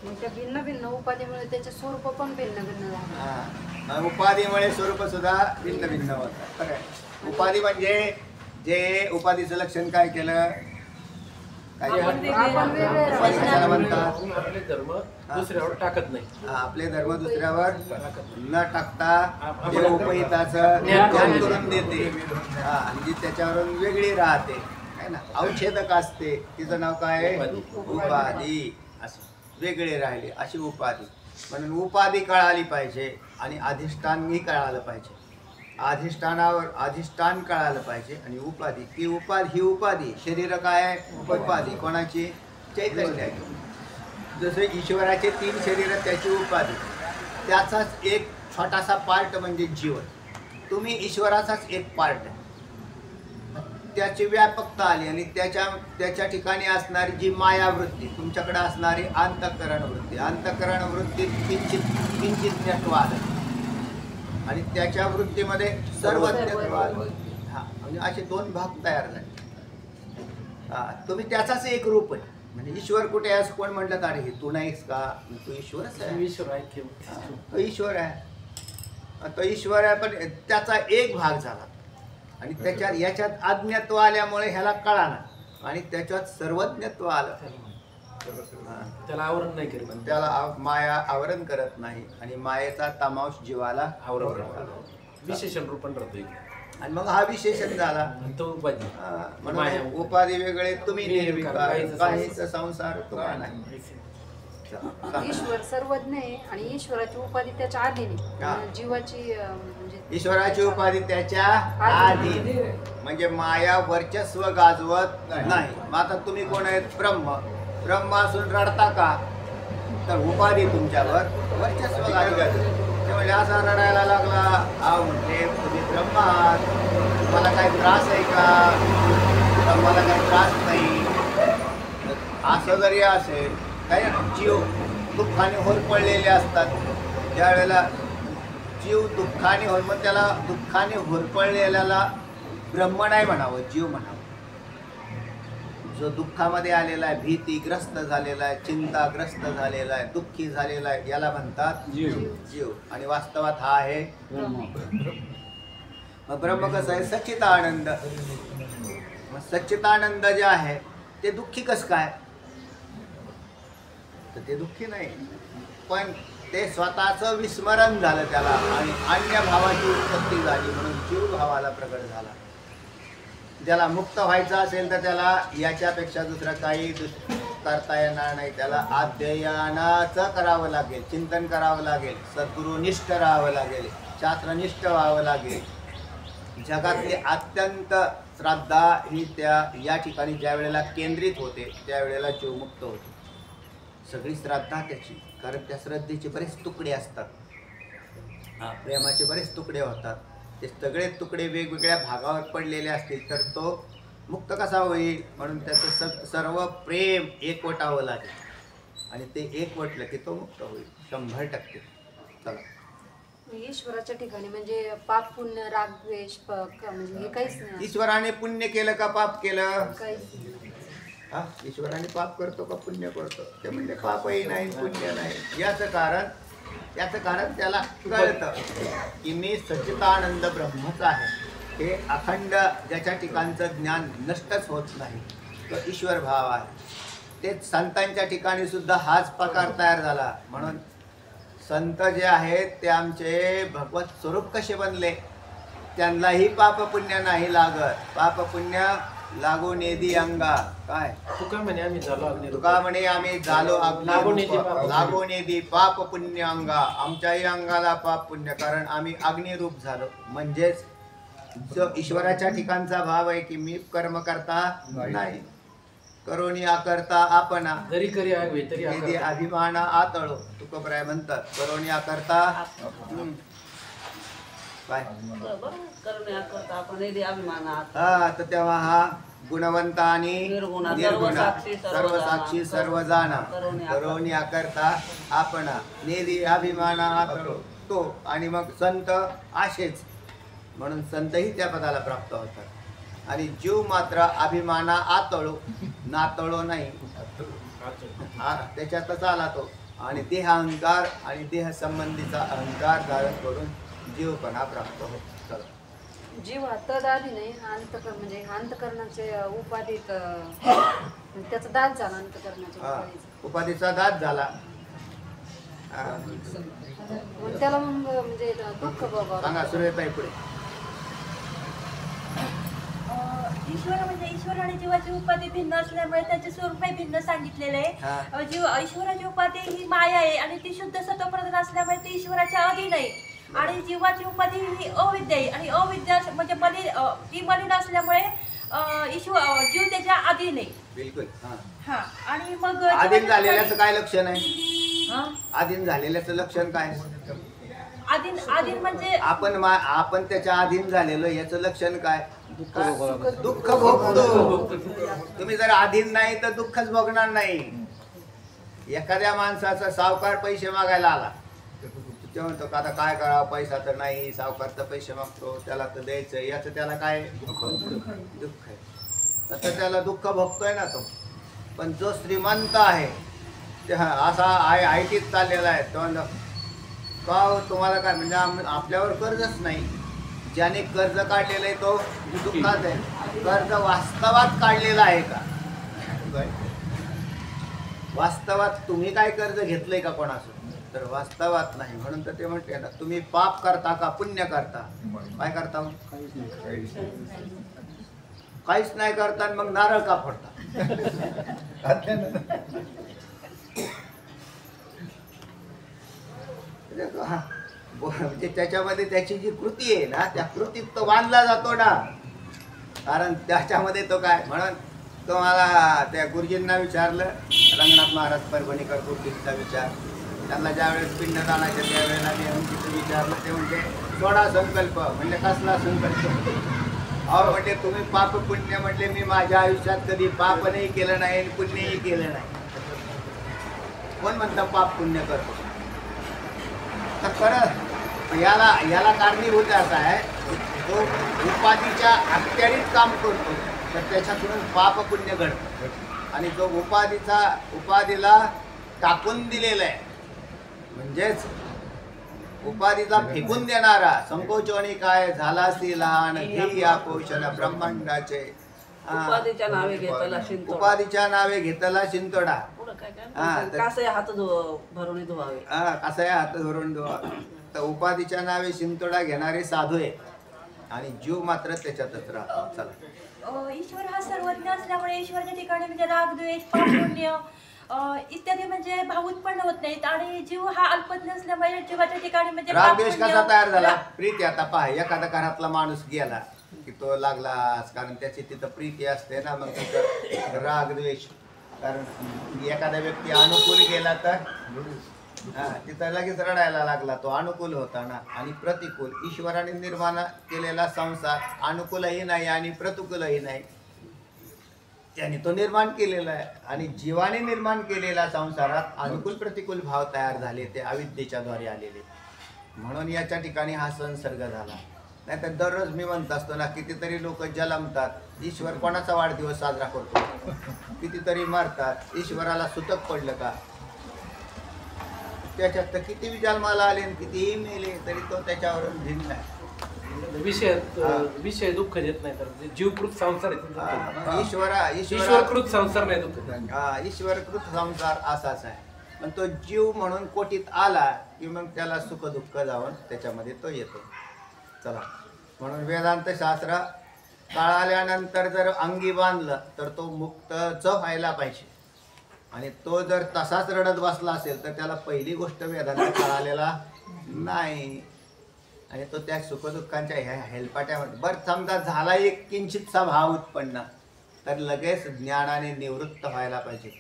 मग त्या भिन्न भिन्न उपाधीमुळे त्याचे स्वरूप पण भिन्न भिन्न झाले. उपाधीमुळे स्वरूप सुद्धा भिन्न भिन्न होतात. उपाधी म्हणजे जे उपाधीचं लक्षण काय केलं? म्हणतात आपले धर्म दुसऱ्यावर टाकत नाही. आपले धर्म दुसऱ्यावर न टाकता ते उपहिताचं ज्ञान करून देते आणि जी त्याच्यावरून वेगळी राहते. आहे ना, औषधक असते तिचं नाव काय आहे? उपाधी. उपाधी. असं वेगळे राहिले अशी उपाधी. म्हणून उपाधी कळाली पाहिजे आणि अधिष्ठानही कळालं पाहिजे. अधिष्ठान कळालं पाहिजे आणि उपाधी ही उपाधी शरीर काय आहे? उपाधी. कोणाची? चैतन्याची. जसे ईश्वराचे 3 शरीर त्याची उपाधी. त्याचाच एक छोटासा पार्ट म्हणजे जीवन. तुम्ही ईश्वराचाच एक पार्ट आहे. त्याची व्यापकता आली आणि त्याच्या ठिकाणी असणारी जी मायावृत्ती, तुमच्याकडे असणारी अंतःकरण वृत्तीत किंचित आलं आणि त्याच्या वृत्तीमध्ये सर्वज्ञत्व आलं. हा, म्हणजे असे 2 भाग तयार झाले. तुम्ही त्याचाच एक रूप आहे. म्हणजे ईश्वर कुठे आहे असं कोण म्हटलं तर हे तू नाहीस का? तू ईश्वरच आहे. तो ईश्वर आहे. तो ईश्वर आहे, पण त्याचा एक भाग झाला आणि याच्यात अज्ञत्व आल्यामुळे ह्याला कळाना आणि त्याच्यात सर्वज्ञत्व आलं. त्याला आवरण नाही करत, त्याला माया आवरण करत नाही आणि मायेचा तमाश जीवाला आवरण विशेषण रूपण राहतो. आणि मग हा विशेषण झाला. तो उपाधी. म्हणून उपाधी वेगळे, तुम्ही निर्विकार, काहीच संसार तुम्हाला नाही. ईश्वर सर्वज्ञ आहे आणि ईश्वराची उपाधी त्याच्या आधीने, जीवाची म्हणजे ईश्वराची उपाधी त्याच्या आधी, म्हणजे माया वर्चस्व गाजवत नाही. मग आता तुम्ही कोण आहेत? ब्रह्म असून रडता का? तर उपाधी तुमच्यावर वर्चस्व गाजवत. ते म्हणजे असा रडायला लागला, आव म्हटले तुम्ही ब्रह्म आहात, तुम्हाला काही त्रास आहे का? तर मला काही त्रास नाही. असं जरी असेल, काही जीव दुःखाने होरपळलेले असतात, त्यावेळेला जीव दुःखाने मग त्याला दुःखाने होरपळलेल्याला ब्रह्म नाही म्हणावं, जीव म्हणावं. जो दुःखामध्ये आलेला आहे, भीतीग्रस्त झालेला आहे, चिंताग्रस्त झालेला आहे, दुःखी झालेला आहे, याला म्हणतात जीव. आणि वास्तवात हा आहे ब्रह्म. मग ब्रह्म कसं आहे? सच्चिदानंद. मग सच्चिदानंद जे आहे ते दुःखी कसं काय? तर ते दुःखी नाही, पण ते स्वतःचं विस्मरण झालं त्याला आणि अन्य भावाची उत्पत्ती झाली म्हणून जीव भावाला प्रकट झाला. ज्याला मुक्त व्हायचं असेल तर त्याला याच्यापेक्षा दुसरं काही करता येणार नाही. त्याला अध्ययनाचं करावं लागेल, चिंतन करावं लागेल, सद्गुरुनिष्ठ राहावं लागेल, शास्त्रनिष्ठ व्हावं लागेल. जगातली अत्यंत श्रद्धा ही या ठिकाणी ज्या वेळेला केंद्रित होते त्यावेळेला जीव मुक्त होतो. सगळी श्रद्धा त्याची, कारण त्या श्रद्धेचे बरेच तुकडे असतात. प्रेमाचे बरेच तुकडे होतात. ते सगळे तुकडे वेगवेगळ्या भागावर पडलेले असतील तर तो मुक्त कसा होईल? म्हणून त्याचं सर्व प्रेम एकवटावं लागेल आणि ते एकवटलं की तो मुक्त होईल 100%. चला, ईश्वराच्या ठिकाणी म्हणजे पाप पुण्य राग द्वेष म्हणजे हे काहीच नाही. ईश्वराने पुण्य केलं का पाप केलं? काहीच नाही. ईश्वराने पाप करतो का पुण्य करतो? ते म्हणजे पापही नाही पुण्य नाही. याचं कारण त्याला कळतं की मी सच्चिदानंद ब्रह्मच आहे. हे अखंड ज्याच्या ठिकाणचं ज्ञान नष्टच होत नाही तो ईश्वर भाव आहे. तेच संतांच्या ठिकाणी सुद्धा हाच प्रकार तयार झाला. म्हणून संत जे आहेत ते आमचे भगवत स्वरूप कसे बनले? त्यांनाही पाप पुण्य नाही लागत. पाप पुण्य लागो नेदी अंगा. काय तुका म्हणे आम्ही झालो अग्नी. तुका म्हणे आम्ही झालो लागो नेदी पाप पुण्य अंगा. आमच्याही अंगाला पाप पुण्य, कारण आम्ही अग्निरूप झालो. म्हणजेच जो ईश्वराच्या ठिकाणचा भाव आहे की मी कर्म करता नाही, करोनी आकरता आपणा, जरी करी आहे तरी नेदी अभिमाना आतळो. तुकोबराय म्हणतात करोनी आकरता काय तर तेव्हा हा गुणवंत आणि निर्गुणा सर्व साक्षी सर्व जाणा करोनी आकरता आपणा नेदी अभिमाना आतळो तो. आणि मग संत असेच, म्हणून संतही त्या पदाला प्राप्त होतात. आणि जीव मात्र अभिमाना आतळो, नातळो नाही, त्याच्यातच आला तो. आणि देह अहंकार आणि देह संबंधीचा अहंकार धारण करून जीवपणा प्राप्त होतो. चला, जीव तद आधी नाही म्हणजे अंतकरणाचे उपाधीत त्याचा दाद झाला. अंतकरणाच्या उपाधीचा दाद झाला. मग त्याला मग म्हणजे दुःख बाबा सांगा सुरेताई पुढे. ईश्वर म्हणजे ईश्वर आणि जीवाची उपाधी भिन्न असल्यामुळे त्याचे स्वरूपही भिन्न सांगितलेले हा. आहे. ईश्वराची उपाधी ही माया आहे आणि ती शुद्ध सत्वप्रधान असल्यामुळे ती ईश्वराच्या अधीन आहे. आणि जीवाची उपाधी ही अविद्या आहे आणि अविद्या म्हणजे ती मलिन असल्यामुळे जीव त्याच्या अधीन आहे. बिलकुल. हा. हा आणि मग आधीन झालेल्याचं काय लक्षण आहे? हा? आधीन झालेल्याचं लक्षण काय? आधीन म्हणजे आपण त्याच्या अधीन झालेलो याचं लक्षण काय? दुःख भोगावं. दुःख भोगतो. तुम्ही जर अधीन नाही तर दुःखच भोगणार नाही. एखाद्या माणसाचा सावकार पैसे मागायला आला, तो म्हणतो का आता काय करावं, पैसा तर नाही, सावकार तर पैसे मागतो, त्याला तर द्यायचं, याचं त्याला काय दुःख आहे. आता त्याला दुःख भोगतोय ना तो. पण जो श्रीमंत आहे ते असा आयटीत चाललेला आहे, तो म्हणतो का हो, तुम्हाला काय म्हणजे आपल्यावर कर्जच नाही. ज्याने कर्ज काढलेलं आहे तो दुःखात आहे. कर्ज वास्तवात काढलेलं आहे का? वास्तवात तुम्ही काय कर्ज घेतलंय का कोणाचं? तर वास्तवात नाही. म्हणून तर ते म्हणते ना, तुम्ही पाप करता का पुण्य करता? काय करता? काहीच नाही करता मग नारळ का फोडता? म्हणजे त्याच्यामध्ये त्याची जी कृती आहे ना, त्या कृतीत तो बांधला जातो ना. कारण त्याच्यामध्ये तो काय म्हणून तो मला त्या गुरुजींना विचारलं, रंगनाथ महाराज परभणीकर गुरुजींचा विचार. त्यांना ज्यावेळेस पिंडदानाच्या त्यावेळेला मी विचारलं, ते म्हणजे सोडा संकल्प. म्हणजे कसला संकल्प? अहो म्हणजे तुम्ही पाप पुण्य म्हटले, मी माझ्या आयुष्यात कधी पापही केलं नाही आणि पुण्यही केलं नाही. कोण म्हणतं पाप पुण्य करतो? तर खरं याला कारणीभूत असं आहे, तो उपाधीच्या अखत्यारीत काम करतो तर त्याच्यातून पाप पुण्य घडतं. आणि जो उपाधीला टाकून दिलेला आहे, म्हणजेच उपाधीचा फेकून देणारा, संकोचवणी काय झाला सी लहान घे या पोषण ब्रह्मांडाचे, उपाधीच्या नावे घेतला शिंतोडा. उपाधीच्या नावे घेतला शिंतोडा. कासे हात भरून धुवावे. कसं हात धरून धुवावे. तर उपाधीच्या नावे शिंतोडा घेणारे साधू आहे आणि जीव मात्र त्याच्यातच राहतो. चला, ईश्वर हा सर्वज्ञ असल्यामुळे ईश्वराच्या ठिकाणी म्हणजे राग, द्वेष, पाप, पुण्य इत्यादी म्हणजे भाव उत्पन्न होत नाहीत. आणि जीव हा अल्पज्ञ असल्यामुळे जीवाच्या ठिकाणी म्हणजे राग द्वेष कसा तयार झाला? प्रीती. आता पहा, एखादा घरातला माणूस गेला की तो लागला, कारण त्याची तिथं प्रीती असते ना, मग तिथं राग द्वेष. कारण एखादा व्यक्ती अनुकूल गेला तर तिथं लगेच रडायला लागला, तो अनुकूल होता ना. आणि प्रतिकूल, ईश्वराने निर्माण केलेला संसार अनुकूलही नाही आणि प्रतिकूलही नाही, त्याने तो निर्माण केलेला आहे. आणि जीवाने निर्माण केलेल्या संसारात अनुकूल प्रतिकूल भाव तयार झाले, ते अविद्येच्या द्वारे आलेले. म्हणून याच्या ठिकाणी हा संसर्ग झाला. नाही तर दररोज मी म्हणत असतो ना, कितीतरी लोक जन्मतात, ईश्वर कोणाचा वाढदिवस साजरा करतो, कितीतरी मरतात, ईश्वराला सुतक पडलं का? त्याच्यात तर किती जन्माला आले आणि कितीही मेले तरी तो त्याच्यावरून भिन्न आहे. विषय दुःख देत नाही, तर जीवकृत संसार आहे. ईश्वरकृत संसार नाही दुःख. ईश्वरकृत संसार असाच आहे. पण तो जीव म्हणून कोटीत आला की मग त्याला सुख दुःख जाऊन त्याच्यामध्ये तो येतो. चला, म्हणून वेदांत शास्त्र कळाल्यानंतर जर अंगी बांधलं तर तो मुक्तच व्हायला पाहिजे. आणि तो जर तसाच रडत बसला असेल तर त्याला पहिली गोष्ट वेदांत कळालेला नाही. आणि तो त्या सुखदुःखांच्या ह्या हेलपाट्यामध्ये बरं समजा झाला एक किंचितचा भाव उत्पन्न, तर लगेच ज्ञानाने निवृत्त व्हायला पाहिजे.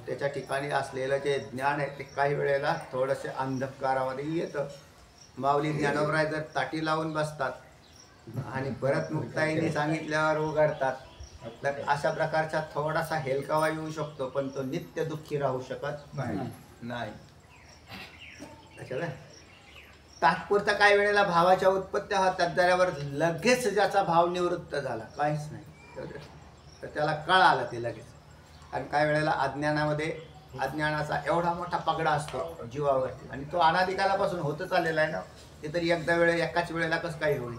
त्याच्या ठिकाणी असलेलं जे ज्ञान आहे ते काही वेळेला थोडंसे अंधकारामध्ये येतं. माऊली ज्ञानोबराय जर ताटी लावून बसतात आणि परत मुक्ताईने सांगितल्यावर उघडतात, तर अशा प्रकारचा थोडासा हेलकावा येऊ शकतो, पण तो नित्य दुःखी राहू शकत नाही. तात्पुरता काही वेळेला भावाच्या उत्पत्त्या होतात, त्याच्यावर लगेच ज्याचा भाव निवृत्त झाला, काहीच नाही, तर त्याला कळ आलं ते लगेच. आणि काही वेळेला अज्ञानाचा एवढा मोठा पगडा असतो जीवावर, आणि तो अनादिकालापासून होतच आलेला आहे ना. ते तरी एकाच वेळेला कसं काही होईल,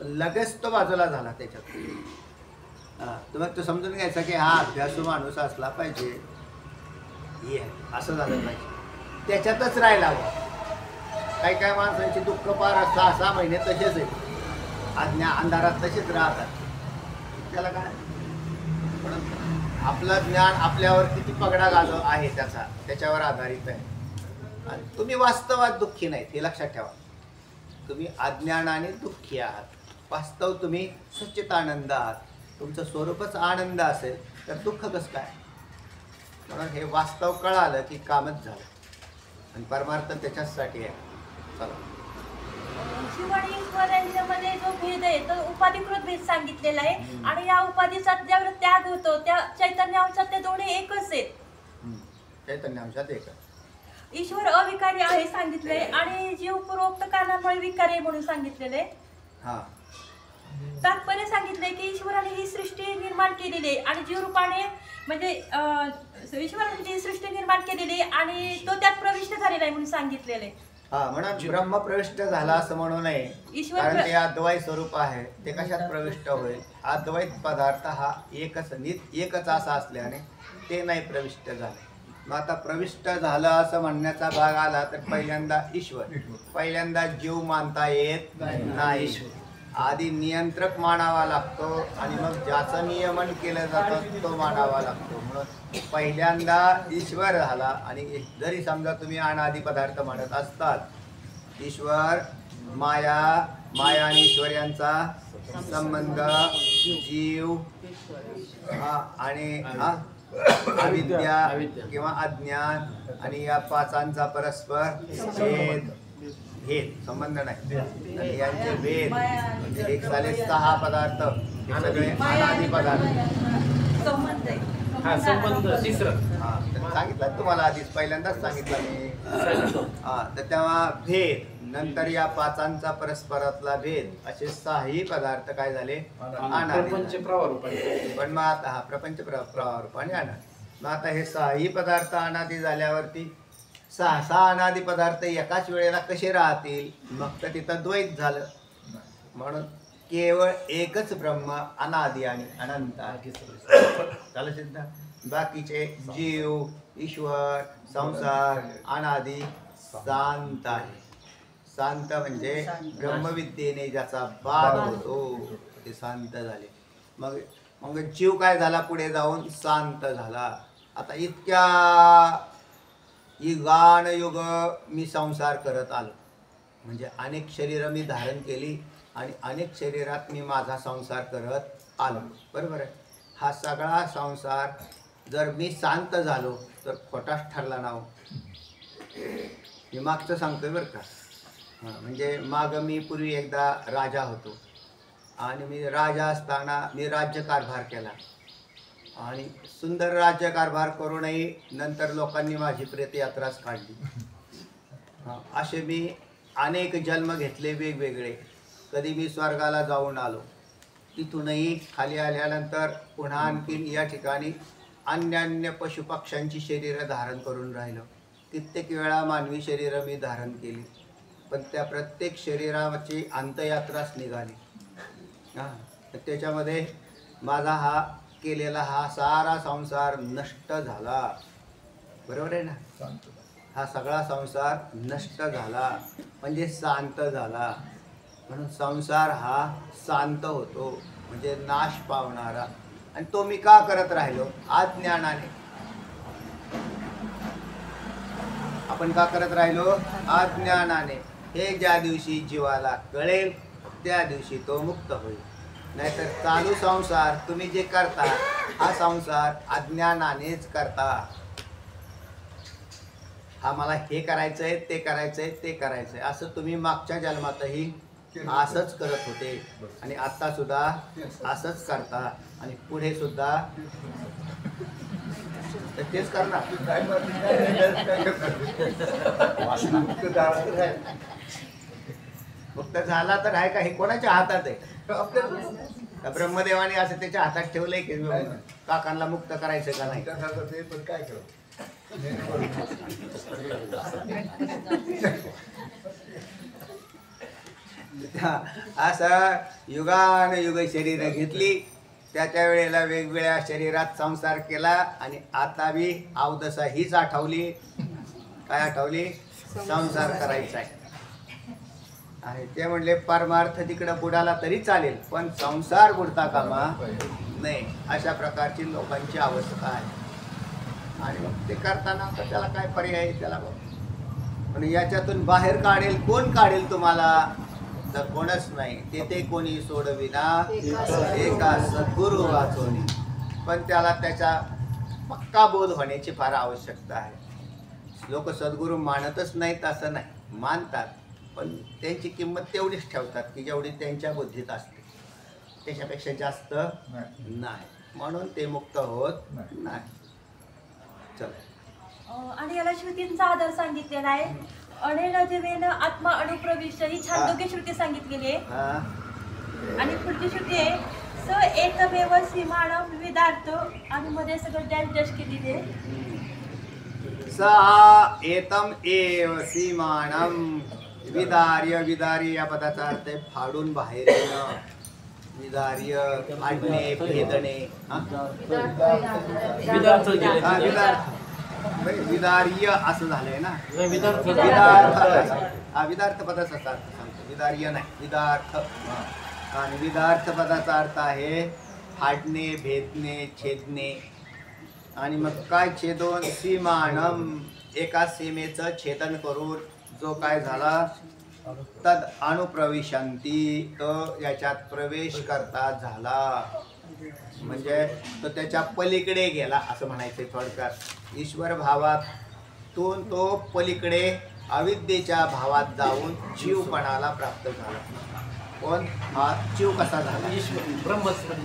लगेच तो बाजूला झाला त्याच्यात. मग तो समजून घ्यायचा की हा अभ्यासू माणूस असला पाहिजे, असं झालं पाहिजे, त्याच्यातच राहायला हवं. काही माणसांची दुःख पार 6-6 महिने तसेच आहे, अंधारात तसेच राहतात. त्याला काय पण आपलं ज्ञान आपल्यावर किती पगडा घालो आहे त्याच्यावर आधारित आहे. आणि तुम्ही वास्तवात दुःखी नाहीत हे लक्षात ठेवा. तुम्ही अज्ञानाने दुःखी आहात. वास्तव तुम्ही सच्चिदानंद आहात. तुमचं स्वरूपच आनंद असेल तर दुःख कसं काय. म्हणून हे वास्तव कळालं की कामच झालं आणि परमार्थ त्याच्याचसाठी आहे. चला शिव आणि ईश्वर यांच्यामध्ये जो भेद आहे तो उपाधिकृत भेद सांगितलेला आहे. आणि या उपाधीचा ज्यावेळेस त्याग होतो त्या चैतन्य अंशात ते दोन्ही एकच आहेत. चैतन्य अंशात एक ईश्वर अविकारी आहे सांगितले आणि जीव पूर्वोक्त कारणामुळे विकारी आहे म्हणून सांगितलेले. हा तात्पर्य सांगितले की ईश्वराने ही सृष्टी निर्माण केलेली आहे आणि जीवरूपाने म्हणजे ईश्वराने ही सृष्टी निर्माण केलेली आणि तो त्यात प्रविष्ट झालेला आहे म्हणून सांगितलेले. हा म्हणून ब्रह्म प्रविष्ट झाला असं म्हणू नये. ईश्वर कारण ते अद्वैत स्वरूप आहे. ते कशात प्रविष्ट होईल. अद्वैत पदार्थ हा एकच असा असल्याने ते नाही प्रविष्ट झाले. मग आता प्रविष्ट झालं असं म्हणण्याचा भाग आला तर पहिल्यांदा ईश्वर पहिल्यांदा जीव मानता येत नाही. आधी नियंत्रक मानावा लागतो आणि मग ज्याचं नियमन केलं जातं तो मानावा लागतो. म्हणून पहिल्यांदा ईश्वर झाला. आणि जरी समजा तुम्ही अनादि पदार्थ म्हणत असतात ईश्वर माया आणि ईश्वर यांचा संबंध जीव आणि अविद्या किंवा अज्ञान आणि या पाचांचा परस्पर भेद संबंध नाही. आणि यांचे भेद म्हणजे एक झाले 6 पदार्थ हे सगळे अनादि पदार्थ संबंध आहे. हा संबंध तिसरं तर सांगितलं तुम्हाला आधीच पहिल्यांदाच सांगितलं मी. तर तेव्हा भेद नंतर या पाचांचा परस्परातला भेद असे 6ही पदार्थ काय झाले अनादि. प्रपंच प्रवारूपाने पण मग आता हा प्रपंच प्रवारूपाने अनादि. मग आता हे 6ही पदार्थ अनादि झाल्यावरती 6 अनादि पदार्थ एकाच वेळेला कसे राहतील. मग तर तिथं द्वैत झालं. म्हणून केवळ एकच ब्रह्म अनादि आणि अनंत आहे. झालं सिद्ध. बाकीचे जीव ईश्वर संसार अनादि शांत आहे. शांत म्हणजे ब्रह्मविद्येने ज्याचा बाध होतो ते शांत झाले. मग जीव काय झाला पुढे जाऊन शांत झाला. आता इतक्या युगान युग मी संसार करत आलो म्हणजे अनेक शरीरं मी धारण केली आणि अनेक शरीरात मी माझा संसार करत आलो. बरोबर आहे. हा सगळा संसार जर मी शांत झालो तर खोटाच ठरला ना. मी मागचं सांगतोय बरं का. म्हणजे मागं मी पूर्वी एकदा राजा होतो आणि मी राजा असताना मी राज्यकारभार केला आणि सुंदर राज्यकारभार करूनही नंतर लोकांनी माझी प्रेतयात्राच काढली. असे मी अनेक जन्म घेतले वेगवेगळे. कधी मी स्वर्गाला जाऊन आलो तिथूनही खाली आल्यानंतर पुन्हा आणखीन या ठिकाणी अन्य पशुपक्ष्यांची शरीरं धारण करून राहिलो. कित्येक वेळा मानवी शरीरं मी धारण केली पण त्या प्रत्येक शरीराची अंतयात्राच निघाली. तर त्याच्यामध्ये माझा हा केलेला हा सारा संसार नष्ट झाला. बरोबर आहे ना. हा सगळा संसार नष्ट झाला म्हणजे शांत झाला. म्हणून संसार हा शांत होतो म्हणजे नाश पावणारा. आणि तो मी का करत राहिलो अज्ञानाने. आपण का करत राहिलो अज्ञानाने. हे ज्या दिवशी जीवाला कळेल त्या दिवशी तो मुक्त होईल. नाहीतर चालू संसार तुम्ही जे करता हा संसार अज्ञानानेच करता. हा मला हे करायचंय ते करायचंय ते करायचंय असं तुम्ही मागच्या जन्मातही असंच करत होते आणि आता सुद्धा असंच करता आणि पुढे सुद्धा तेच करणार. मुक्त झाला तर आहे का हे कोणाच्या हातात आहे. ब्रह्मदेवाने असं त्याच्या हातात ठेवलंय की काकांना मुक्त करायचं का नाही. पण काय करू असं युगानुयुग शरीर घेतली त्या वेळेला वेगवेगळ्या शरीरात संसार केला आणि आता बी अवदसा हीच आठवली. काय आठवली संसार करायचा आहे. ते म्हणले परमार्थ तिकडं बुडाला तरी चालेल पण संसार बुडता कामा नाही अशा प्रकारची लोकांची अवस्था आहे. आणि मग ते करताना तर त्याला काय पर्याय आहे त्याला पण याच्यातून बाहेर काढेल कोण काढेल तुम्हाला तर कोणच नाही. तेथे कोणी सोडविना एका सद्गुरु वाचोनी. पण त्याला त्याचा पक्का बोध होण्याची फार आवश्यकता आहे. लोक सद्गुरू मानतच नाहीत असं नाही, मानतात पण त्यांची किंमत तेवढीच ठेवतात की जेवढी त्यांच्या बुद्धीत असते, त्याच्यापेक्षा जास्त नाही. म्हणून ते मुक्त होत नाही. चला. आणि याला श्रुतींचा आधार सांगितलेला आहे. अनेन जीवेन आत्मा अनुप्रविष्ट ही छांदोग्य श्रुती सांगितलेली आहे. हा आणि पुढची श्रुती आहे स एकमेव सीमाणम विविधार्थ आणि मध्ये सगळं डॅश डॅश केलेली आहे. सा एतम एव सीमानम विदार्य. विदार्य या पदाचा अर्थ आहे फाडून बाहेर येणं. विदार्य फाडणे, भेदणे. विदार्थ गेले. हा, विदार्थ. विदार्य असं झालंय ना. विदार्थ विदार्थ पदाचा अर्थ सांगतो, विदार्य नाही, विदार्थ. आणि विदार्थ पदाचा अर्थ आहे फाडणे, भेदणे, छेदणे. आणि मग काय छेदून सीमानम एका सीमेचं छेदन करून जो काय झाला तद अनुप्रविशंती तो याच्यात प्रवेश करता झाला. म्हणजे तो त्याच्या पलीकडे गेला असं म्हणायचं थोडक्यात. ईश्वर भावातून तो पलीकडे अविद्येच्या भावात जाऊन जीवपणाला प्राप्त झाला. कोण हा जीव कसा झाला?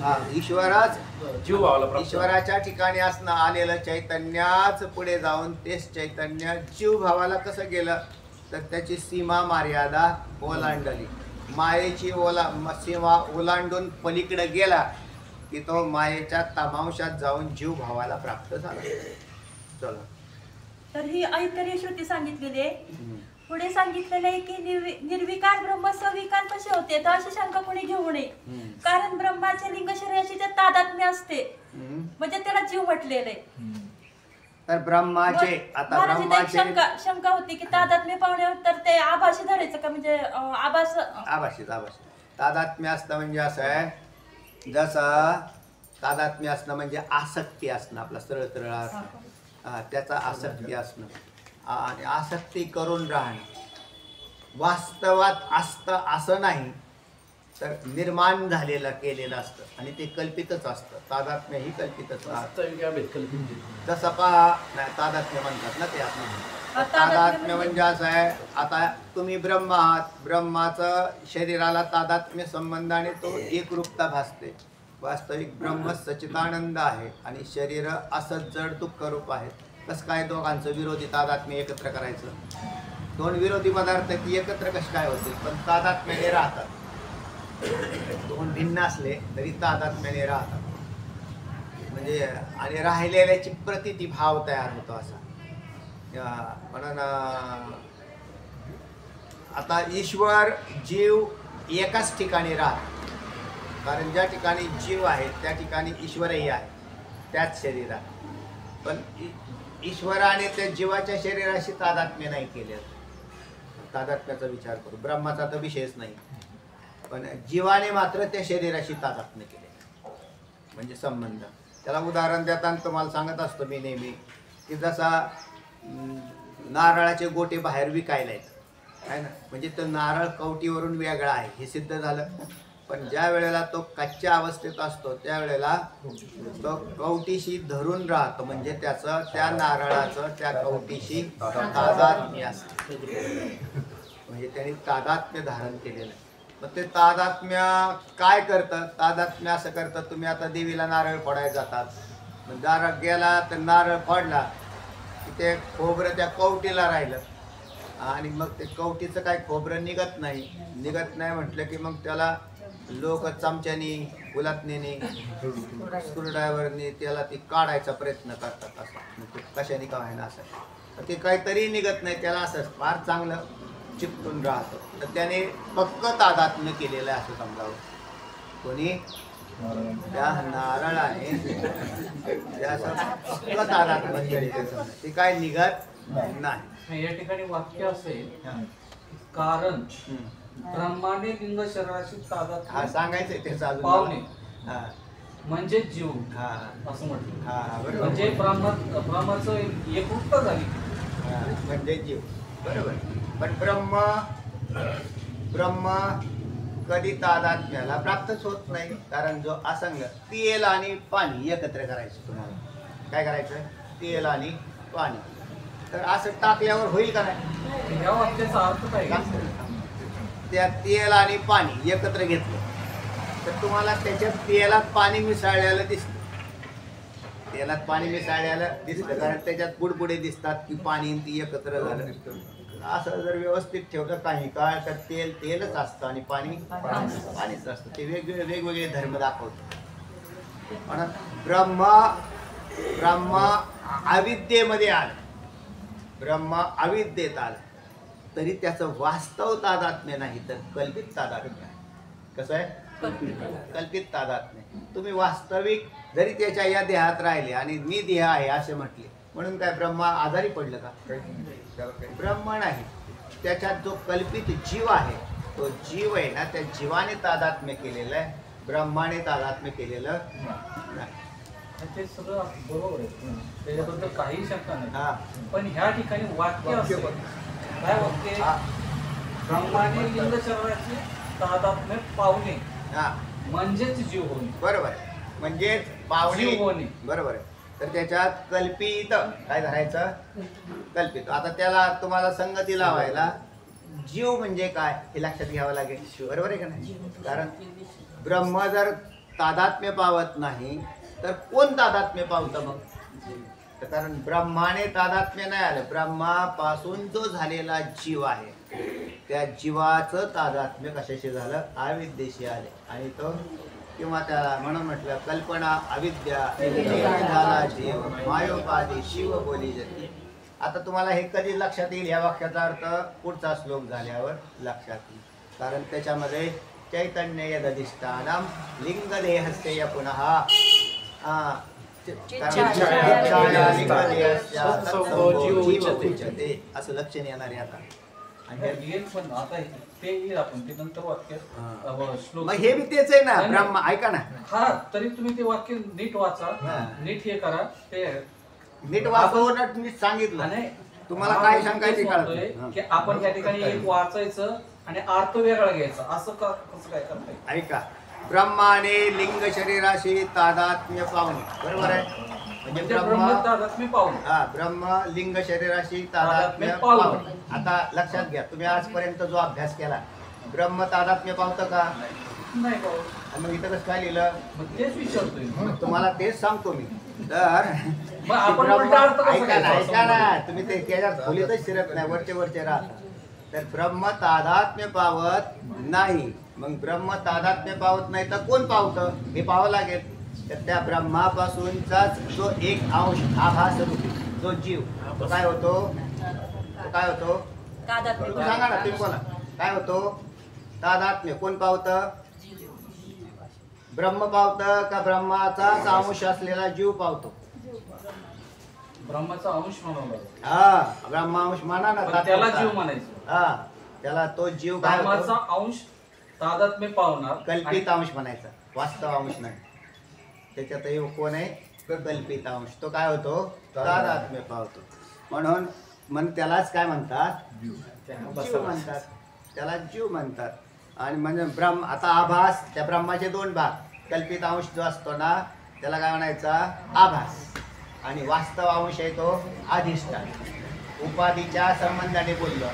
हा ईश्वराच जीव भावाला प्राप्त. ईश्वराच्या ठिकाणी असणं आलेलं चैतन्याच पुढे जाऊन तेच चैतन्य जीव भावाला कसं गेलं तर त्याची सीमा मर्यादा ओलांडली. मायेची सीमा ओलांडून पलीकडे गेला की तो मायेच्या तमांशात जाऊन जीव भावाला प्राप्त झाला. चला. तर ही ऐतरीय श्रुती सांगितलेली आहे. पुढे सांगितलेलं आहे की निर्विकार ब्रह्म सविकार कसे होते तर अशी शंका कोणी घेऊ नये. कारण ब्रह्माचे लिंग शरीराशी ते तादात्म्य असते म्हणजे त्याला जीव म्हटलेलं आहे. तर ब्रह्माचे आता महाराज इथं एक ब्रह्माचे शंका होती की तादात्म्य पाहुण्यावर तर ते आभासी धरायचं का म्हणजे आभाषित तादात्म्य असणं म्हणजे असं आहे जसं तादात्म्य असणं म्हणजे आसक्ती असणं. आपला सरळ सरळ असणं त्याचा आसक्ती असणं आणि आसक्ती करून राहणं. वास्तवात असतं असं नाही तर निर्माण झालेलं केलेलं असतं आणि ते कल्पितच असतं. तादात्म्य ही कल्पितच असतं. जसं पहा नाही तादात्म्य म्हणतात ना ते आपण. तादात्म्य म्हणजे असं आहे आता तुम्ही ब्रह्म आहात. ब्रह्माचं शरीराला तादात्म्य संबंध आणि तो एकरूपता भासते. वास्तविक ब्रह्म सच्चिदानंद आहे आणि शरीर असं जड दुःख रूप आहे. कसं काय दोघांचं विरोधी तादात्म्य एकत्र करायचं? दोन विरोधी पदार्थ की एकत्र कसं काय होतील? पण तादात्म्याने राहतात. दोन भिन्न असले तरी तादात्म्याने राहतात. म्हणजे आणि राहिलेल्याची प्रतीती भाव तयार होतो असा. म्हणून आता ईश्वर जीव एकाच ठिकाणी राहतो. कारण ज्या ठिकाणी जीव आहे त्या ठिकाणी ईश्वरही आहे त्याच शरीरात. पण ईश्वराने त्या जीवाच्या शरीराशी तादात्म्य नाही केले. तादात्म्याचा विचार करू. ब्रह्माचा तर विषयच नाही पण जीवाने मात्र त्या शरीराशी तादात्म्य केले म्हणजे संबंध. त्याला उदाहरण देताना तुम्हाला सांगत असतो मी नेहमी की जसा नारळाचे गोटे बाहेर विकायला आहेत आहे ना. म्हणजे तो नारळ कवटीवरून वेगळा आहे हे सिद्ध झालं. पण ज्या वेळेला तो कच्च्या अवस्थेत असतो त्यावेळेला तो कवटीशी धरून राहतो. म्हणजे त्याचं त्या नारळाचं त्या कवटीशी तादात्म्य असतं. म्हणजे त्यांनी तादात्म्य धारण केलेलं आहे. मग ते तादात्म्य काय करतं? तादात्म्य असं करतं तुम्ही आता देवीला नारळ फोडायला जातात. मग नारळ गेला तर नारळ फोडला की ते खोबरं त्या कवटीला राहिलं आणि मग ते कवटीचं काय खोबरं निघत नाही म्हटलं की मग त्याला लोक चमच्यानी गुलातनीने स्क्रूड्रायव्हरने त्याला ती काढायचा प्रयत्न करतात. असं मग ते कशाने का व्हायना असं ते काहीतरी निघत नाही. त्याला असं फार चांगलं चिपटून राहतं. तर त्याने पक्क तादात्म्य केलेलं आहे असं समजावं. कोणी त्या नारळाने पक्क तादात्म्य केलेलं ते काय निघत नाही. या ठिकाणी वाक्य असेल कारण ब्रह्माने लिंग शरीराशी तादात्म्य हा सांगायचंय त्याचं अजून पावणे. हा म्हणजे जीव हा असं म्हटलं. हा बरोबर. म्हणजे ब्रह्माचं एकरूपता झाली. हा, म्हणजे जीव बरोबर. पण ब्रह्म कधी तादात्म्याला प्राप्तच होत नाही, कारण जो असंग तेल आणि पाणी एकत्र करायचं. तुम्हाला काय करायचं? तेल आणि पाणी. तर असं टाकल्यावर होईल का नाही? या वाक्याचा अर्थ काय? त्या तेल आणि पाणी एकत्र घेतलं तर तुम्हाला त्याच्यात तेलात पाणी मिसळलेलं दिसतं. तेलात पाणी मिसळलेलं दिसतं, कारण त्याच्यात बुडबुडे दिसतात की पाणी ती एकत्र झालं. असं जर व्यवस्थित ठेवलं काही काळ तर तेलच असतं आणि पाणी पाणीच असतं. ते वेगवेगळे धर्म दाखवतात. म्हणून ब्रह्म अविद्येमध्ये आलं, ब्रह्म अविद्येत आलं तरी त्याचं वास्तव तादात्म्य नाही, तर कल्पित तादात्म्य आहे. कसं आहे? कल्पित तादात्म्य. तुम्ही वास्तविक जरी त्याच्या या देहात राहिले आणि मी देह आहे असे म्हटले म्हणून काय ब्रह्मा आजारी पडलं का? ब्रह्म नाही. त्याच्यात जो कल्पित जीव आहे तो जीव आहे ना, त्या जीवाने तादात्म्य केलेलं आहे, ब्रह्माने तादात्म्य केलेलं नाही. ते सगळं बरोबर आहे, त्याच्याबद्दल काही शंका हा. नाही. पण ह्या ठिकाणी वाक्य असेल, काय वाक्य? हा. ब्रह्माने लिंग शरीराचे तादात्म्य पावणे हा म्हणजेच जीव होणे. बरोबर आहे. म्हणजेच पावणे जीव होणे. बरोबर आहे. तर त्याच्यात कल्पित काय धरायचं? कल्पित. आता त्याला तुम्हाला संगती लावायला जीव म्हणजे काय हे लक्षात घ्यावं लागेल. बरोबर आहे का नाही? कारण ब्रह्म जर तादात्म्य पावत नाही तर कोण तादात्म्य पावतं मग? तर कारण ब्रह्माने तादात्म्य नाही आलं. ब्रह्मापासून जो झालेला जीव आहे त्या जीवाचं तादात्म्य कशाशी झालं? अविद्येशी आले. आणि तो किंवा त्याला म्हणून म्हटलं कल्पना अविद्या झाला जीव मायोपाधी शिव बोली जती. आता तुम्हाला हे कधी लक्षात येईल? या वाक्याचा अर्थ पुढचा श्लोक झाल्यावर लक्षात येईल. कारण त्याच्यामध्ये चैतन्य यदधिष्ठानम लिंगदेहस्य पुनः असं लक्षण येणार आहे आता. पण आता ते येईल आपण ते नंतर वाक्य श्लोक. मग हे बी तेच आहे ना ब्रह्म. ऐका ना. हा, तरी तुम्ही ते वाक्य नीट वाचा, नीट हे करा. ते नीट वाचवून मी सांगितलं. आणि तुम्हाला काय सांगायचं म्हणतोय की आपण या ठिकाणी एक वाचायचं आणि अर्थ वेगळा घ्यायचा, असं कसं काय करताय? ऐका. ब्रह्माने लिंग शरीराशी तादात्म्य पावणे. बरोबर आहे. म्हणजे ब्रह्म तादात्म्य पावणे. हा, ब्रह्म लिंग शरीराशी तादात्म्य पावणे. आता लक्षात घ्या, तुम्ही आजपर्यंत जो अभ्यास केला ब्रह्म तादात्म्य पावतं का? नाही पाहू. आणि मग इथं कसं काय लिहिलं? मग तेच विचारतोय. मग तुम्हाला तेच सांगतो मी. तर मग आपण उलटा अर्थ कसा ऐका घ्यायचा? ना, तुम्ही ते त्याच्यात खोलीतच शिरत नाही, वरचे राहता. तर ब्रह्म तादात्म्य पावत नाही. मग ब्रह्म तादात्म्य पावत नाही तर कोण पावतं हे पाहावं लागेल. तर त्या ब्रह्मापासूनचाच जो एक अंश आभास रूपी जो जीव तो काय होतो? तादात्म्य. तुम्ही सांगा ना, तुम्ही बोला. काय होतो? तादात्म्य. कोण पावतं? ब्रह्म पावतं का ब्रह्माचाच अंश असलेला जीव पावतो? ब्रह्माचा अंश म्हणाला. हा, ब्रह्मांश म्हणा ना. पण त्याला जीव म्हणायचं. हा, त्याला तो जीव काय होतो? ब्रह्माचा अंश तादात्म्य पावणार. कल्पित अंश म्हणायचा, वास्तव अंश नाही. त्याच्यातही कोण आहे? कल्पित अंश. तो काय होतो? तादात्म्य पावतो. म्हणून त्यालाच काय म्हणतात? जीव म्हणतात. त्याला जीव म्हणतात. आणि म्हणजे ब्रह्म. आता आभास, त्या ब्रह्माचे दोन भाग. कल्पित अंश जो असतो ना त्याला काय म्हणायचा? आभास. आणि वास्तव अंश आहे तो अधिष्ठान. उपाधीच्या संबंधाने बोललो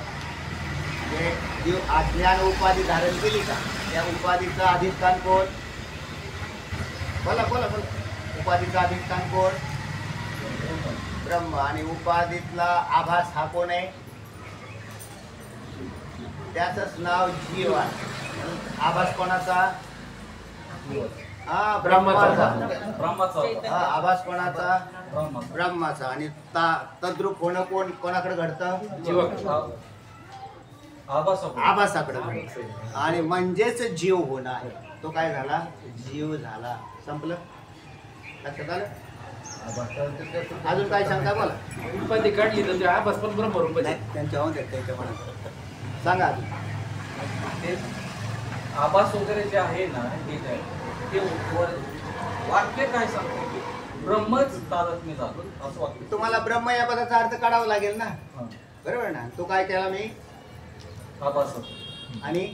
म्हणजे अज्ञान उपाधी धारण केली का त्या उपाधीचं अधिष्ठान कोण? बोला. उपाधीचं अधिष्ठान कोण? ब्रह्म. आणि उपाधीतला आभास हा कोण आहे? त्याचंच नाव जीव आहे. आभास कोणाचा? हा, ब्रह्माचा. हा, आभास कोणाचा? ब्रह्माचा. आणि तद्रूप होणं कोणाकडे घडतं? आभासाकडे घडतं. आणि म्हणजेच जीव होणं आहे. तो काय झाला? जीव झाला. संपलं? लक्षात आलं? अजून काय सांगता? बोला. उपाधी काढली तर ते आभास पण ब्रह्मरूप आहे. त्यांच्या मनात सांगा. ते आभास वगैरे जे आहे ना, ठीक आहे, ते वाक्य काय सांगतो की ब्रह्मच तादात्म्य झालं असं वाक्य. तुम्हाला ब्रह्म या पदाचा अर्थ काढावा लागेल ना, हा. बरोबर ना. तो काय केला मी, आभास आणि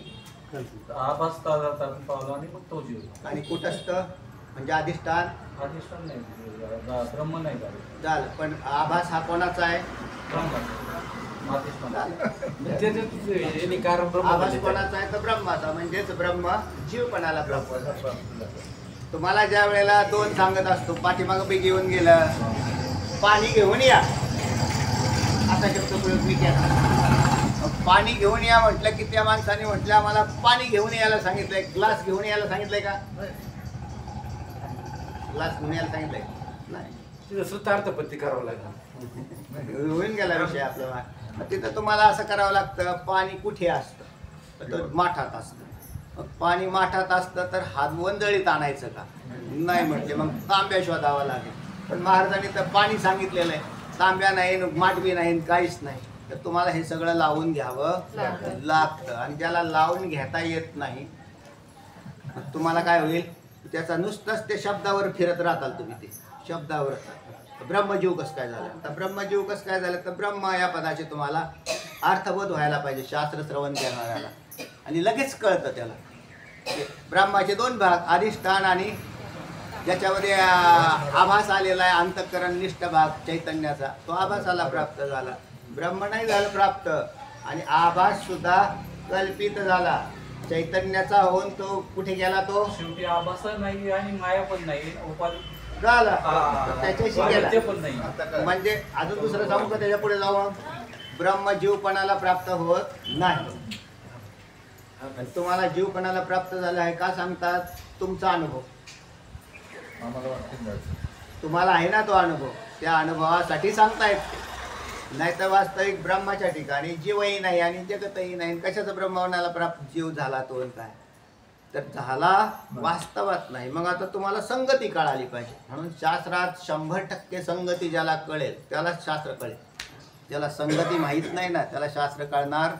आभास तादात्म्य पावला आणि मग तो जीव आणि कुटस्थ म्हणजे अधिष्ठान अधिष्ठान नाही, ब्रह्म नाही झालं. झालं. पण आभास हा कोणाचा आहे, ब्रह्म अधिष्ठान. झालं. कारण आभास कोणाचा आहे तर ब्रह्माचा, म्हणजेच ब्रह्म जीवपणाला ब्रह्म. तुम्हाला ज्या वेळेला दोन सांगत असतो, पाठीमागं बी घेऊन गेलं, पाणी घेऊन या असा शब्द प्रयोग मी केला. पाणी घेऊन या म्हटलं की त्या माणसाने म्हटलं आम्हाला पाणी घेऊन यायला सांगितलंय, ग्लास घेऊन यायला सांगितलंय का, ग्लास घेऊन यायला सांगितलंय नाही, सुतार्थपत्ती करावं लागलं. होऊन गेला विषय आपला. मग तिथं तुम्हाला असं करावं लागतं, पाणी कुठे असतं तर तो माठात असतं. मग पाणी माठात असतं तर हात वंदळीत आणायचं का, नाही म्हटले मग तांब्या शोधावा लागेल. पण महाराजांनी तर पाणी सांगितलेलं आहे, तांब्या नाही माठबी नाही काहीच नाही, तर तुम्हाला हे सगळं लावून घ्यावं लागतं. आणि ज्याला लावून घेता येत नाही मग तुम्हाला काय होईल, त्याचा नुसतंच ते शब्दावर फिरत राहताल तुम्ही, ते शब्दावर. ब्रह्मजीव कसं काय झालं, तर ब्रह्मजीव कसं काय झालं, तर ब्रह्म या पदाचे तुम्हाला अर्थबोध व्हायला पाहिजे शास्त्र श्रवण करणाऱ्याला, आणि लगेच कळतं त्याला. ब्रह्माचे दोन भाग, अधिष्ठान आणि ज्याच्यामध्ये आभास आलेला आहे, अंतःकरण निष्ठ भाग चैतन्याचा, तो आभासाला प्राप्त झाला. ब्रह्म नाही झालं प्राप्त, आणि आभास सुद्धा कल्पित झाला. चैतन्याचा होऊन तो कुठे गेला, तो शेवटी आभास नाही आणि माया पण नाही, उपाधी झाला, त्याच्याशी गेला. ते पण नाही. म्हणजे अजून दुसरं सांगू का त्याच्या पुढे जाऊ, ब्रह्म जीवपणाला प्राप्त होत नाही. आणि तुम्हाला जीवपणाला प्राप्त झाला आहे का सांगतात, तुमचा अनुभव तुम्हाला आहे ना, तो अनुभव, त्या अनुभवासाठी सांगतायत. नाही तर वास्तविक ब्रह्माच्या ठिकाणी जीवही नाही आणि जगतही नाही, कशाचा ब्रह्मवनाला प्राप्त जीव झाला तो काय, तर झाला वास्तवात नाही. मग आता तुम्हाला संगती कळाली पाहिजे. म्हणून शास्त्रात 100% संगती ज्याला कळेल त्याला शास्त्र कळेल. ज्याला संगती माहीत नाही ना त्याला शास्त्र कळणार,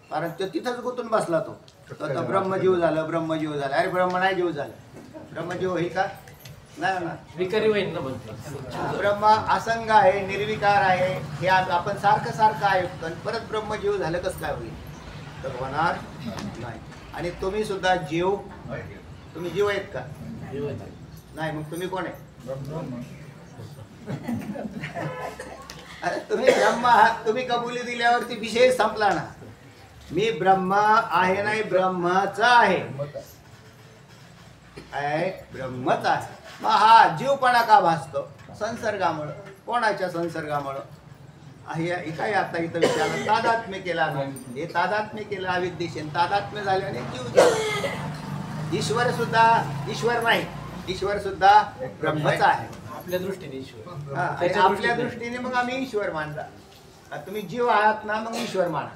कारण तो तिथंच गुंतून बसला. तो आता ब्रह्मजीव झालं, ब्रह्मजीव झालं, अरे ब्रह्म नाही जीव झालं, ब्रह्मजीव होईल का, नाही होणार. विकारी होईल ना म्हणतो. ब्रह्म असंग आहे, निर्विकार आहे, हे आपण सारखं सारखं ऐकतो, आणि परत ब्रह्मजीव झालं कसं काय होईल, तर होणार नाही. आणि तुम्ही सुद्धा जीव, तुम्ही जीव आहेत का, नाही, मग तुम्ही कोण आहे, अरे तुम्ही ब्रह्म आहात. तुम्ही कबुली दिल्यावरती विषय संपला ना. मी ब्रह्म आहे नाही, ब्रह्मच आहे, ब्रह्मच आहे. मग हा जीवपणा का भासतो, संसर्गामुळं. कोणाच्या संसर्गामुळं, हे काय आता इथं विचारलं, तादात्म्य केला नाही, हे तादात्म्य केलं अविद्येशी, तादात्म्य झाल्याने जीव झाला. ईश्वर सुद्धा ईश्वर नाही, ईश्वर सुद्धा ब्रह्मच आहे आपल्या दृष्टीने ईश्वर. हा, आणि आपल्या दृष्टीने मग आम्ही ईश्वर मानला. तुम्ही जीव आहात ना, मग ईश्वर माना.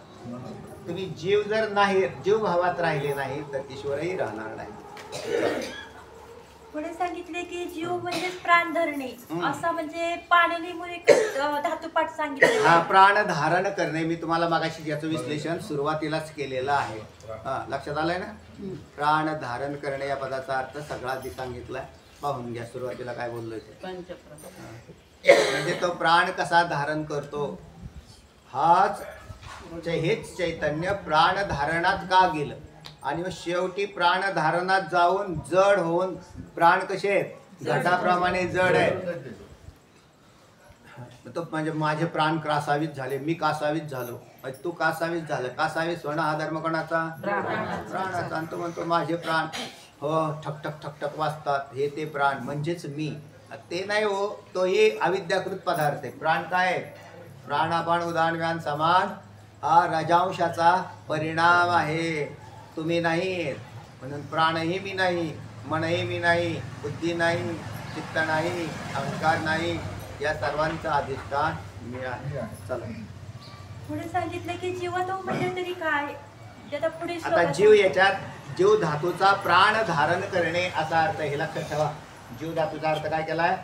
तुम्ही जीव जर नाही, जीव भावात राहिले नाही तर ईश्वरही राहणार नाही. पुढे सांगितले की जीव म्हणजे प्राण धरणे, असं म्हणजे पाणिनी मुळे धातुपाठ सांगितले. हा, प्राण धारण करणे. मी तुम्हाला मागाशी याचं विश्लेषण सुरुवातीलाच केलेलं आहे. हा, लक्षात आलंय ना. प्राण धारण करणे या पदाचा अर्थ सगळा आधी सांगितलाय, पाहून घ्या. सुरुवातीला काय बोललोय ते, म्हणजे तो प्राण कसा धारण करतो, हेच चैतन्य प्राण धारणात का गेलं, आणि मग शेवटी प्राण धारणात जाऊन जड होऊन, प्राण कसे आहेत, घटाप्रमाणे जड आहेत. तो म्हणजे माझे प्राण कासावीस झाले, मी कासावीस झालो, तू कासावीस झालं. कासावीस होणं हा धर्म कोणाचा, प्राणाचा. आणि तो म्हणतो माझे प्राण हो ठक ठक ठक ठक वाजतात, हे ते प्राण म्हणजेच मी. ते नाही हो, तो हे अविद्याकृत पदार्थ आहे. प्राण काय आहे, प्राणापान उदान व्यान समान हा रजांशाचा परिणाम आहे, तुम्ही नाही. म्हणून प्राणही मी नाही, मनही मी नाही, बुद्धी नाही, चित्त नाही, अहंकार नाही, या सर्वांचं अधिष्ठान मी आहे. चला, पुढे सांगितलं की जीवत्व म्हणजे तरी काय, आता पुढे आता जीव, याच्यात जीव धातूचा प्राण धारण करणे असा अर्थ. हे लक्षात ठेवा, जीव धातूचा अर्थ काय केलाय,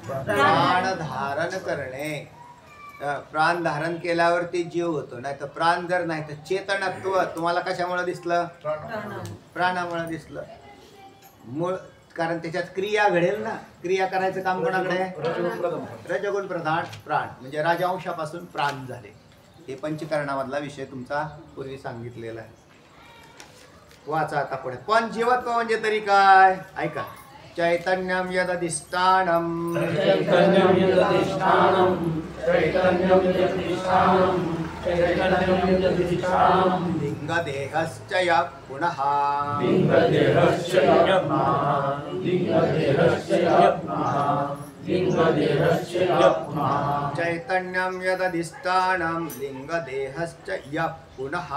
प्राण धारण करणे. प्राण धारण केल्यावरती जीव होतो, नाही तर प्राण जर नाही तर चेतनत्व तुम्हाला कशामुळे दिसलं, प्राणामुळे दिसलं. मूळ कारण त्याच्यात क्रिया घडेल ना. क्रिया करायचं काम कोणाकडे आहे? रजगुण प्रधान प्राण, म्हणजे राजवंशापासून प्राण झाले. हे पंचकरणामधला विषय तुमचा पूर्वी सांगितलेला आहे. वाचा आता पुढे. पण जीवत्व म्हणजे तरी काय? ऐका. चैतन्यम यदधिष्ठानम चैतन्यम यदधिष्ठानम चैतन्यम यदधिष्ठानम चैतन्यम यदधिष्ठानम लिंगदेहश्च यः पुनः लिंगदेहश्च यः लिंगदेहश्च यः लिंगदेहश्च यः चैतन्यम यदधिष्ठानम लिंगदेहश्च यः पुनः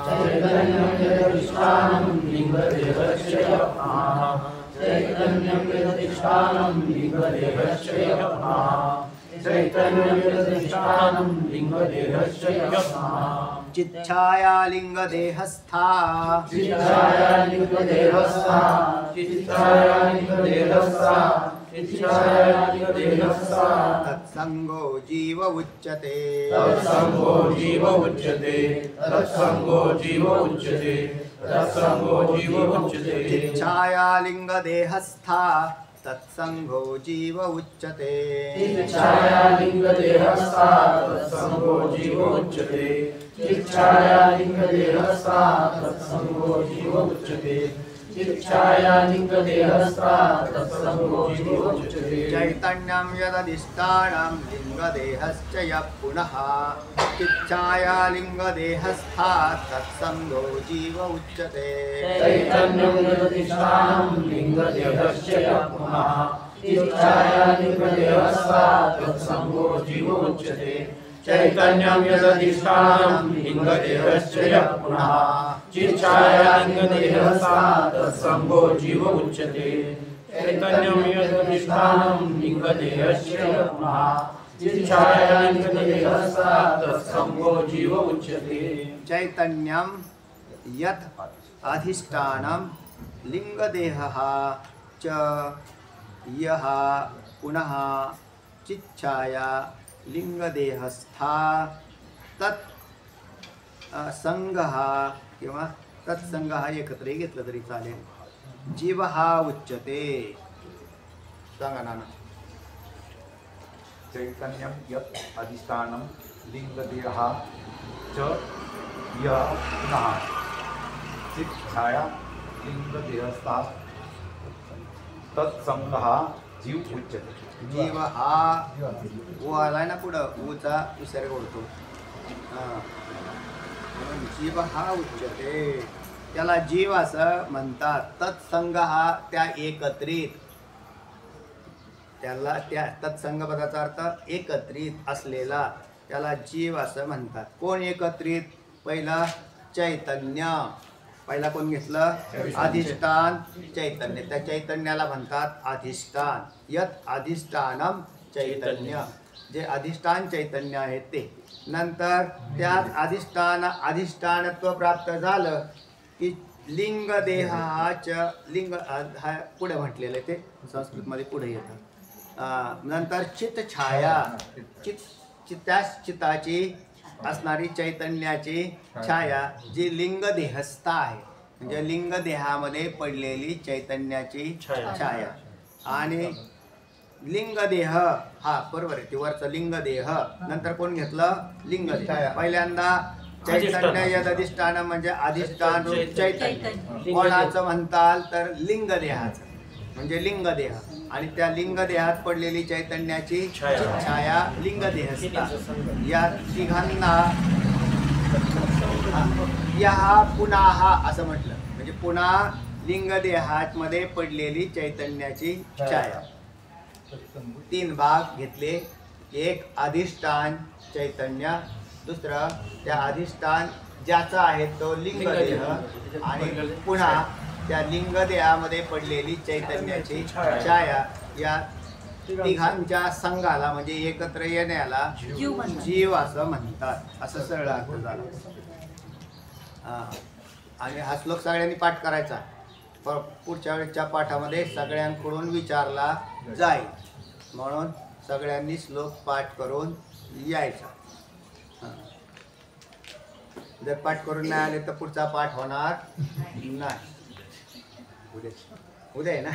चैतन्यम यदधिष्ठानम लिंगदेहश्च यः चैतन्यम यदधिष्ठानम लिंगदेहश्च यः चैतन्यम यदधिष्ठानम लिंगदेहश्च यः चिच्छाया लिंगदेहस्था चिच्छाया लिंगदेहस्था चिच्छाया लिंगदेहस्था चिच्छाया लिंगदेहस्था तत्संगो जीव उच्यते तत्संगो जीव उच्यते तत्संगो जीव उच्यते तत्संगो जीव उच्यते चिच्छाया लिंगदेहस्था तत्संगो जीव उच्यते चिच्छाया लिंगदेहस्था तत्संगो जीव उच्यते चिच्छाया लिंगदेहस्था तत्संगो जीव उच्यते चिच्छाया लिंगदेहस्था तत्संगो जीव उच्यते चैतन्यम यदधिष्ठानम लिंगदेहश्च यः पुनः चिच्छाया लिंगदेहस्था तत्संगो जीव उच्यते चैतन्यम यदधिष्ठानम लिंगदेहश्च यः पुनः चिच्छाया लिंगदेहस्था तत्संगो जीव उच्यते चैतन्यम यदधिष्ठानम लिंगदेहश्च यः पुनः चिच्छाया लिंगदेहस्था तत्संगो जीव उच्यते चैतन्यम यदधिष्ठानम लिंगदेहश्च यः पुनः चिच्छाया लिंगदेहस्था तत्संगो जीव उच्यते चैतन्यम यत् अधिष्ठानम लिंगदेहः च यः पुनः चिच्छाया लिंगदेहस्था तत् संगः किंवा तत्संगः एकत्र घेतलं तरी चालेल. जीव हा उच्यते. सांगा नाना. चैतन्यम यत् अधिष्ठानम लिंगदेहः च यः पुनः चिच्छाया लिंगदेहस्था तत्संगः जीव उच्यते. जीव हा ऊ आलाय ना पुढं, ऊचा विसर्ग होतो. म्हणून जीव हा उच्यते, त्याला जीव असं म्हणतात. तत्संग हा त्या एकत्रित, त्याला त्या तत्संग पदाचा अर्थ एकत्रित असलेला, त्याला जीव असं म्हणतात. कोण एकत्रित? पहिला चैतन्य. पहिला कोण घेतलं? अधिष्ठान चैतन्य. त्या चैतन्याला म्हणतात अधिष्ठान. यत अधिष्ठानम चैतन्य, जे अधिष्ठान चैतन्य आहे ते. नंतर त्यात अधिष्ठानत्व प्राप्त झालं की लिंग देहाच लिंग हा पुढे म्हटलेलं आहे, ते संस्कृतमध्ये पुढे येतं. नंतर चित छाया, त्या चिताची असणारी चैतन्याची छाया जी लिंग देहस्थ आहे, म्हणजे लिंग देहामध्ये पडलेली चैतन्याची छाया. आणि लिंग देह हा बरोबर आहे, ते वरचं लिंग देह. नंतर कोण घेतलं? लिंग देह. पहिल्यांदा चैतन्य यद अधिष्ठान म्हणजे अधिष्ठान रूप चैतन्य. कोणाचं म्हणताल तर लिंग देहाचं, म्हणजे लिंग देह. आणि त्या लिंग देहात पडलेली चैतन्याची छाया लिंग देहस्था. या तिघांना या पुन्हा असं म्हटलं, म्हणजे पुन्हा लिंग देहात मध्ये पडलेली चैतन्याची छाया. 3 भाग घेतले. एक अधिष्ठान चैतन्य, दुसरं त्या अधिष्ठान ज्याचा आहे तो लिंग देह, आणि पुन्हा त्या लिंग देहामध्ये पडलेली चैतन्याची छाया. या तिघांच्या संघाला म्हणजे एकत्र येण्याला जीव असं म्हणतात. असं सरळ अर्थ झाला. आणि हा श्लोक सगळ्यांनी पाठ करायचा. पुढच्या वेळेच्या पाठामध्ये सगळ्यांकडून विचारला जाईल, म्हणून सगळ्यांनी श्लोक पाठ करून यायचा. जर पाठ करून नाही आले तर पुढचा पाठ होणार नाही. उद्या आहे ना